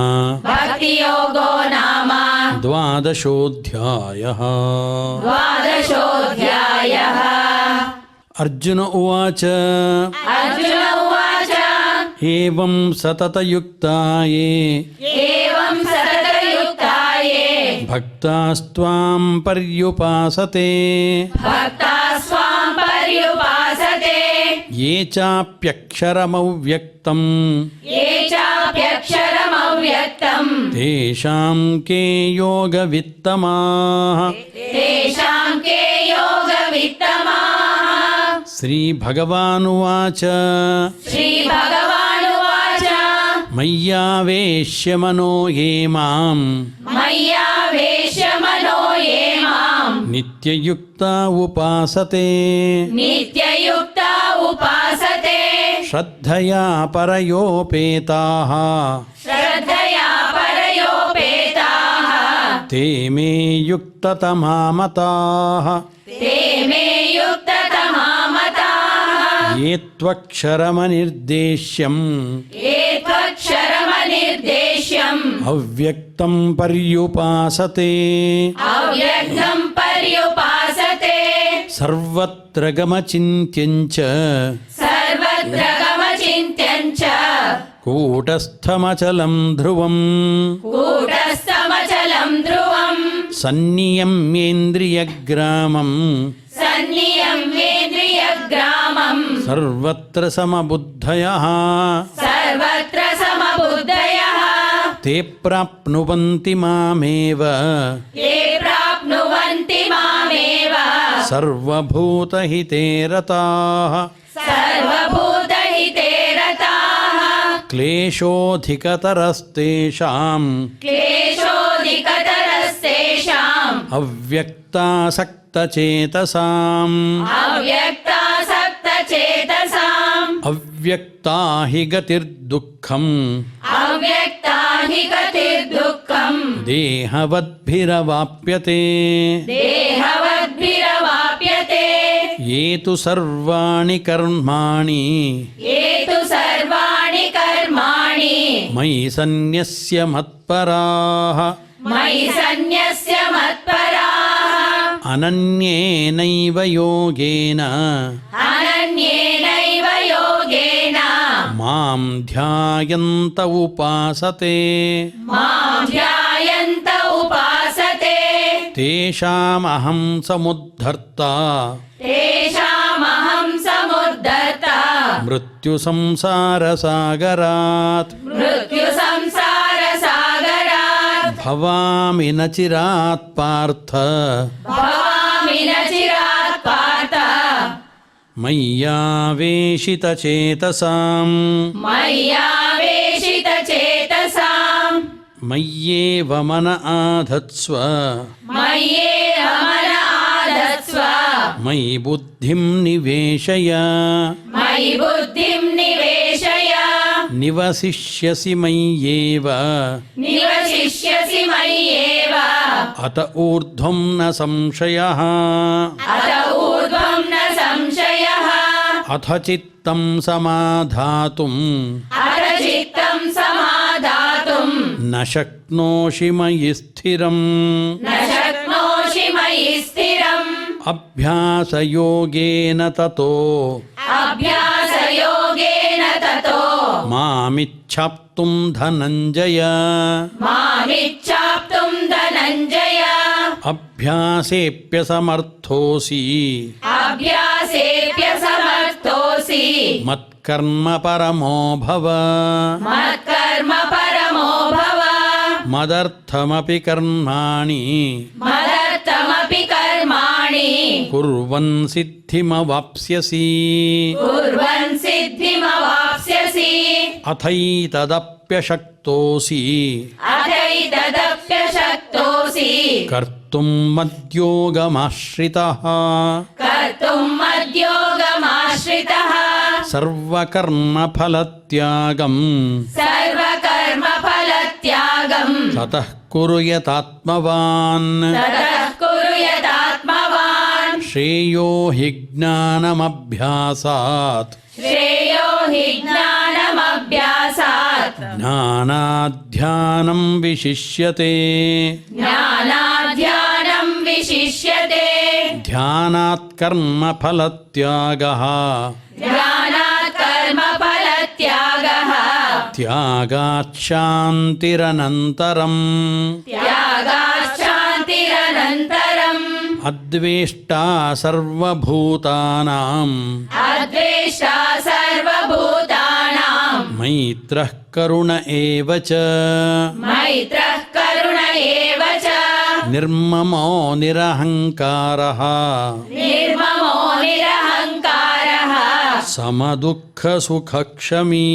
ದ್ವಾದಶೋऽಧ್ಯಾಯಃ. ಅರ್ಜುನ ಉವಾಚ ಏವಂ ಸತತಯುಕ್ತಾಯೇ ಭಕ್ತಾಸ್ತ್ವಾಂ ಪರ್ಯುಪಾಸತೆ ಯೇ ಚಾಪ್ಯಕ್ಷರಮವ್ಯಕ್ತಂ ತೇಷಾಂ ಕೇ ಯೋಗವಿತ್ತಮಾಃ. ಶ್ರೀಭಗವಾನುವಾಚ ಮಯ್ಯಾವೇಶ್ಯ ಮನೋ ಯೇ ಮಾಂ ನಿತ್ಯಯುಕ್ತ ಉಪಾಸತೆ ಶ್ರದ್ಧಯಾ ಪರಯೋಪೇತಾಃ ते मे युक्ततमामताः ते मे युक्ततमामताः ये त्वक्षरमनिर्देश्यम् ये त्वक्षरमनिर्देश्यम् अव्यक्तं पर्युपासते अव्यक्तं पर्युपासते सर्वत्र गमचिन्त्यं च सर्वत्र गमचिन्त्यं च कूटस्थमचलं ध्रुवम् कूटस्थमचलं ध्रुवम् सन्नियम्येन्द्रियग्रामम् सन्नियम्येन्द्रियग्रामम् सर्वत्र समबुद्धयः सर्वत्र समबुद्धयः ते प्राप्नुवन्ति मामेव ये प्राप्नुवन्ति मामेव सर्वभूतहिते रताः सर्वभूतहिते रताः क्लेशोऽधिकतरस्तेषाम् क्लेशोऽधिकतरस्तेषाम् अव्यक्तासक्तचेतसाम् अव्यक्तासक्तचेतसाम् अव्यक्ता हि गतिर्दुःखम् अव्यक्ता हि गतिर्दुःखम् देहवद्भिरवाप्यते देहवद्भिरवाप्यते ये तु सर्वाणि कर्माणि ये तु सर्वाणि कर्माणि मयि सन्न्यस्य मत्पराः मयि सन्न्यस्य मत्पराः अनन्येनैव योगेन अनन्येनैव योगेन मां ध्यायन्त उपासते मां ध्यायन्त उपासते तेषामहं समुद्धर्ता तेषामहं समुद्धर्ता मृत्युसंसारसागरात् मृत्युसंसारसागरात् भवामि न चिरात् पार्थ भवामि न चिरात् पार्थ मय्यावेशितचेतसाम् मय्यावेशितचेतसाम् मय्येव मन आधत्स्व मय्येव मन आधत्स्व मयि बुद्धिं निवेशय मयि बुद्धिं निवेशय निवसिष्यसि मय्येव निवसिष्यसि मय्येव अत ऊर्ध्वं न संशयः अत ऊर्ध्वं न संशयः अथ चित्तं समाधातुं अथ चित्तं समाधातुं न शक्नोषि मयि स्थिरम् न शक्नोषि मयि स्थिरम् अभ्यासयोगेन ततो अभ्यासयोगेन ततो मामिच्छाप्तुं धनञ्जय मामिच्छाप्तुं धनञ्जय अभ्यासेऽप्यसमर्थोऽसि अभ्यासेऽप्यसमर्थोऽसि मत्कर्म परमो भव मत्कर्म परमो भव मदर्थमपि कर्माणि मदर्थमपि कर्माणि कुर्वन् सिद्धिमवाप्स्यसि कुर्वन् सिद्धिमवाप्स्यसि अथैतदप्यशक्तोऽसि अथैतदप्यशक्तोऽसि कर्तुं मद्योगमाश्रितः कर्तुं मद्योगमाश्रितः सर्वकर्मफलत्यागम् सर्वकर्मफलत्यागम् ततः कुरु यतात्मवान् ततः कुरु यतात्मवान् श्रेयो हि ज्ञानमभ्यासात् श्रेयो हि ज्ञानमभ्यासात् ज्ञानाध्यानं विशिष्यते ज्ञानाध्यानं विशिष्यते ध्यानात् कर्मफलत्यागः ध्यानात् कर्मफलत्यागः त्यागात् शान्तिरनन्तरम् त्यागात् शान्तिरनन्तरम् अद्वेष्टा सर्वभूतानाम् अद्वेष्टा सर्वभूतानां मैत्रः करुण एव च मैत्रः करुण एव च निर्ममो निरहङ्कारः निर्ममो निरहङ्कारः समदुःखसुखक्षमी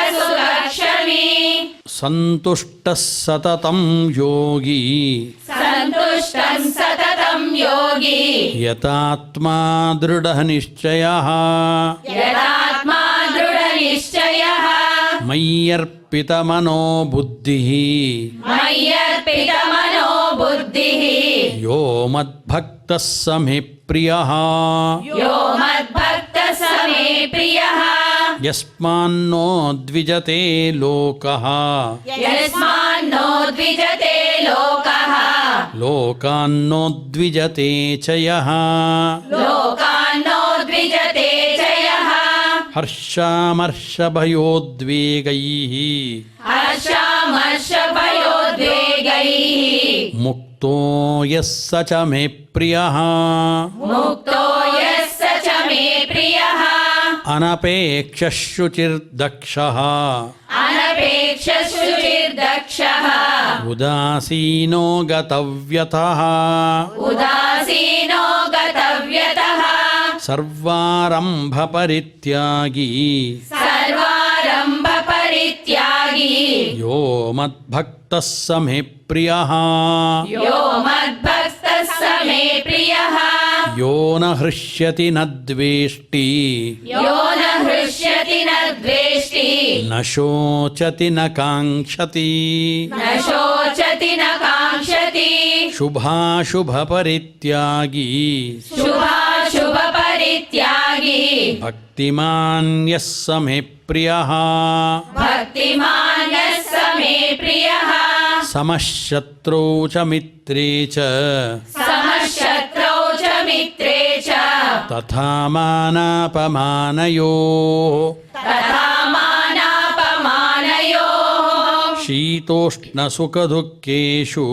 समदुःखसुखक्षमी सन्तुष्टः सततं योगी सन्तुष्टं सततं योगी यतात्मा दृढनिश्चयः यदात्मा दृढनिश्चयः मय्यर्पितमनो बुद्धिः मय्यर्पितमनो अर्पितमनो बुद्धिः यो मद्भक्तः स मे प्रियः यो मद्भक्तः स मे प्रियः यस्मान्नो द्विजते लोकः यस्मान्नो द्विजते लोकः लोकान्नो द्विजते च यः लोकान्नो द्विजते च यः हर्षामर्षभयोद्वेगैः हर्षामर्षभयोद्वेगैः मुक्तो यः स च मे प्रियः मुक्तो यः स च मे प्रियः अनपेक्षः शुचिर्दक्षः अनपेक्षशुचिर्दक्षः उदासीनो गतव्यतः उदासीनो गतव्यतः सर्वारम्भपरित्यागी सर्वारम्भपरित्यागी यो मद्भक्तः स मे प्रियः यो मद्भक्तः स मे प्रियः यो न हृष्यति न द्वेष्टि यो न हृष्यति न द्वेष्टि न शोचति न काङ्क्षति न शोचति न काङ्क्षति शुभाशुभपरित्यागी शुभाशुभपरित्यागी भक्तिमान् यः स मे प्रियः भक्तिमान् यः स मे प्रियः समशत्रौ च मित्रे च समशत्रौ च मित्रे च तथा मानापमानयोः तथा मानापमानयोः शीतोष्णसुखदुःखेषु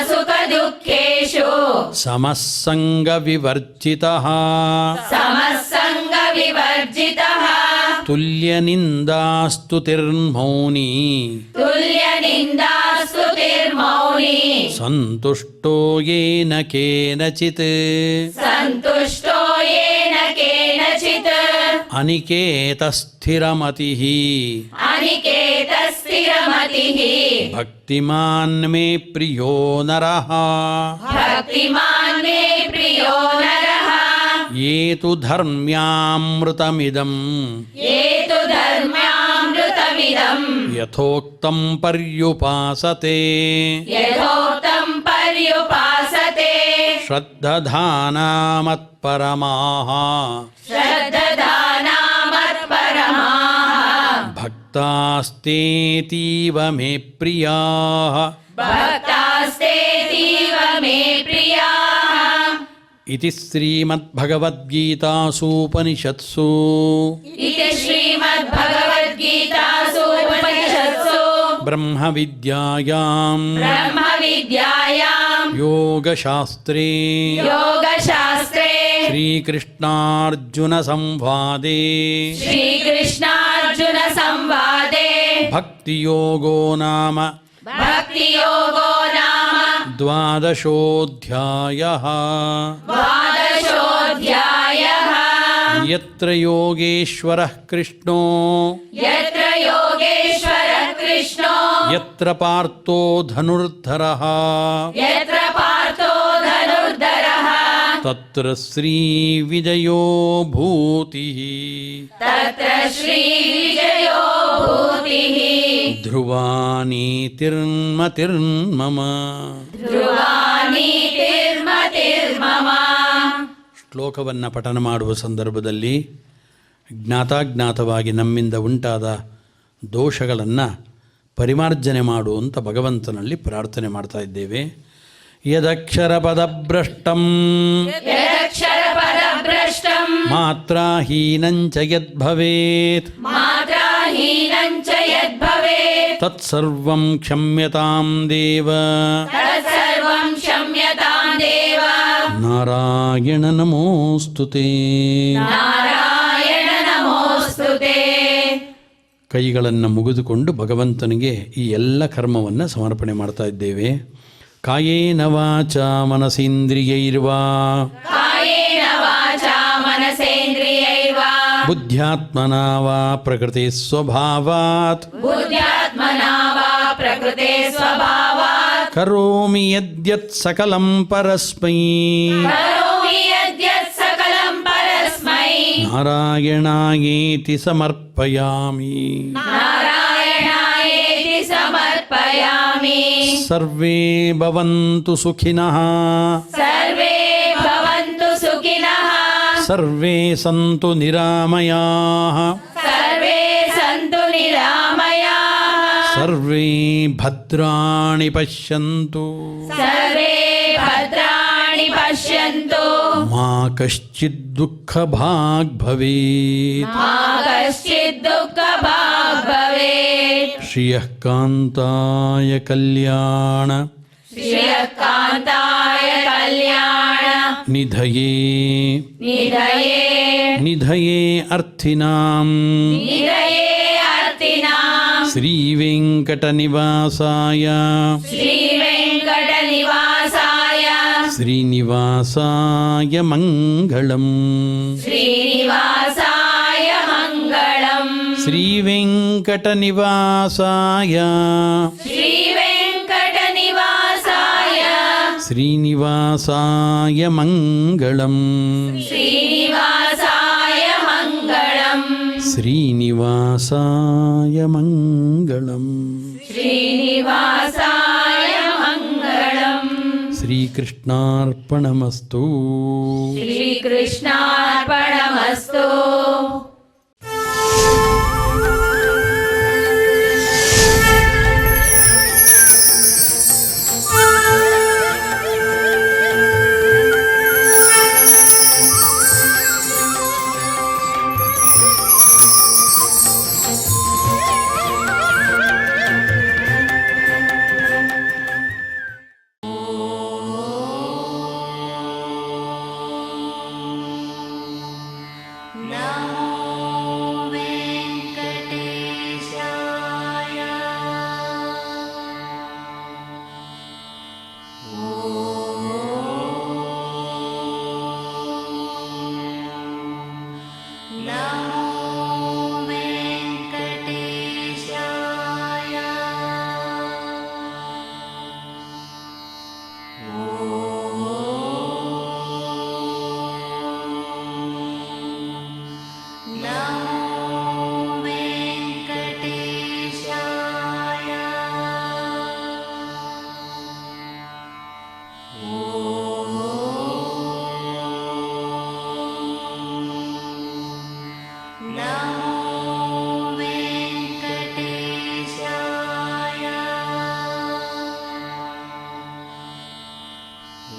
शीतोष्णसुखदुःखेषु समः सङ्गविवर्जितः समस्सङ्गविवर्जितः तुल्यनिन्दास्तुतिर्मौनी तुल्यनिन्दास्तुतिर्मौनी सन्तुष्टो येन केनचित् सन्तुष्टो येन केनचित् अनिकेतस्थिरमतिः अनिकेतस्थिरमतिः भक्तिमान् मे प्रियो नरः भक्तिमान् मे प्रियो नरः ये तु धर्म्यामृतमिदम् ये तु धर्म्यामृतमिदम् यथोक्तं पर्युपासते यथोक्तं पर्युपासते श्रद्धधानामत्परमाः श्रद्धधानामत्परमाः भक्तास्तेतीव मे प्रियाः भक्तास्तेतीव मे प्रियाः इति श्रीमद्भगवद्गीतासूपनिषत्सु इति श्रीमद्भगवद्गीतासु उपनिषत्सु ब्रह्मविद्यायां ब्रह्मविद्यायां योगशास्त्रे योगशास्त्रे श्रीकृष्णार्जुनसंवादे श्रीकृष्णार्जुनसंवादे भक्तियोगो नाम भक्तियोगो नाम द्वादशोऽध्यायः द्वादशोऽध्यायः यत्र योगेश्वरः कृष्णो यत्र योगेश्वरः कृष्णो यत्र पार्थो धनुर्धरः यत्र पार्थो धनुर्धरः तत्र श्रीविजयो भूतिः तत्र श्रीविजयो भूतिः ध्रुवानीतिर्मतिर्मम ಧ್ರುವಾನೀತಿರ್ಮತಿರ್ಮಮ ಶ್ಲೋಕವನ್ನು ಪಠನ ಮಾಡುವ ಸಂದರ್ಭದಲ್ಲಿ ಜ್ಞಾತಾಜ್ಞಾತವಾಗಿ ನಮ್ಮಿಂದ ಉಂಟಾದ ದೋಷಗಳನ್ನು ಪರಿಮಾರ್ಜನೆ ಮಾಡುವಂಥ ಭಗವಂತನಲ್ಲಿ ಪ್ರಾರ್ಥನೆ ಮಾಡ್ತಾ ಇದ್ದೇವೆ. ಯದಕ್ಷರ ಪದಭ್ರಷ್ಟಂ ಯದಕ್ಷರಪದಭ್ರಷ್ಟಂ ಮಾತ್ರಾಹೀನಂಚ ಯದ್ಭವೇತ್ ಮಾತ್ರಾಹೀನಂಚ ಯದ್ಭವೇತ್ ತತ್ಸರ್ವಂ ಕ್ಷಮ್ಯತಾಂ ದೇವ ತತ್ಸರ್ವಂ ಕ್ಷಮ್ಯತಾಂ ದೇವ ನಾರಾಯಣ ನಮೋಸ್ತುತೇ. ನಾರಾಯಣ ನಮೋಸ್ತುತೇ. ಕೈಗಳನ್ನು ಮುಗಿದುಕೊಂಡು ಭಗವಂತನಿಗೆ ಈ ಎಲ್ಲ ಕರ್ಮವನ್ನು ಸಮರ್ಪಣೆ ಮಾಡ್ತಾ ಇದ್ದೇವೆ. ಕಾಯೇನ ವಾಚ ಮನಸೇಂದ್ರಿಯೈರ್ವಾ ಕಾಯೇನ ವಾಚಾ ಮನಸೇಂದ್ರಿಯೈರ್ವಾ ಬುದ್ಧ್ಯಾತ್ಮನಾ ವಾ ಪ್ರಕೃತಿ ಸ್ವಭಾವಾತ್ ಬುದ್ಧ್ಯಾತ್ಮನಾ ವಾ ಪ್ರಕೃತೆ ಸ್ವಭಾವಾತ್ ಕರೋಮಿ ಯದ್ಯತ್ ಸಕಲಂ ಪರಸ್ಮೈ ಕರೋಮಿ ಯದ್ಯತ್ ಸಕಲಂ ಪರಸ್ಮೈ ನಾರಾಯಣಾಯೇತಿ ಸಮರ್ಪಯಾಮಿ. ನಾರಾಯಣಾಯೇತಿ ಸಮರ್ಪಯಾಮಿ. ಸರ್ವೇ ಭವಂತು ಸುಖಿನಃ ಸರ್ವೇ ಭವಂತು ಸುಖಿನಃ ಸರ್ವೇ ಸಂತು ನಿರಾಮಯಾಃ ಸರ್ವೇ ಸಂತು ನಿರಾಮಯಾಃ ಸರ್ವೇ ಭದ್ರಾಣಿ ಪಶ್ಯಂತು ಸರ್ವೇ ಭದ್ರಾಣಿ ಪಶ್ಯಂತು ಮಾ ಕಶ್ಚಿತ್ ದುಃಖ ಭಾಗ್ ಭವೇತ್ ಮಾ ಕಶ್ಚಿತ್ ದುಃಖ ಭಾಗ್ ಭವೇತ್ ಶ್ರಿಯಃ ಕಾಂತಾಯ ಕಲ್ಯಾಣ ಶ್ರಿಯಕಾಂತಾಯ ಕಲ್ಯಾಣ ನಿಧಯೇ ನಿಧಯೇ ನಿಧಯೇ ಅರ್ಥಿನಾಂ ನಿಧಯೇ ಅರ್ತಿನಾಂ ಶ್ರೀ ವೆಂಕಟನಿವಾಸಾಯ ಶ್ರೀ ವೆಂಕಟ ನಿವಾಸಾಯ ಶ್ರೀನಿವಾಸಾಯ ಮಂಗಳಂ ಶ್ರೀನಿವಾಸಾಯ ಮಂಗಳಂ ಶ್ರೀ ವೆಂಕಟನಿವಾಸಾಯ ಶ್ರೀ ವೆಂಕಟ ನಿವಾಸಾಯ ಶ್ರೀನಿವಾಸಾಯ ಮಂಗಳಂ ಶ್ರೀನಿವಾಸಾಯ ಮಂಗಳಂ ಶ್ರೀನಿವಾಸಾಯ ಮಂಗಳಂ ಶ್ರೀನಿವಾಸಾಯ ಮಂಗಳಂ ಶ್ರೀಕೃಷ್ಣಾರ್ಪಣಮಸ್ತು ಶ್ರೀಕೃಷ್ಣಾರ್ಪಣಮಸ್ತು.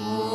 ಓ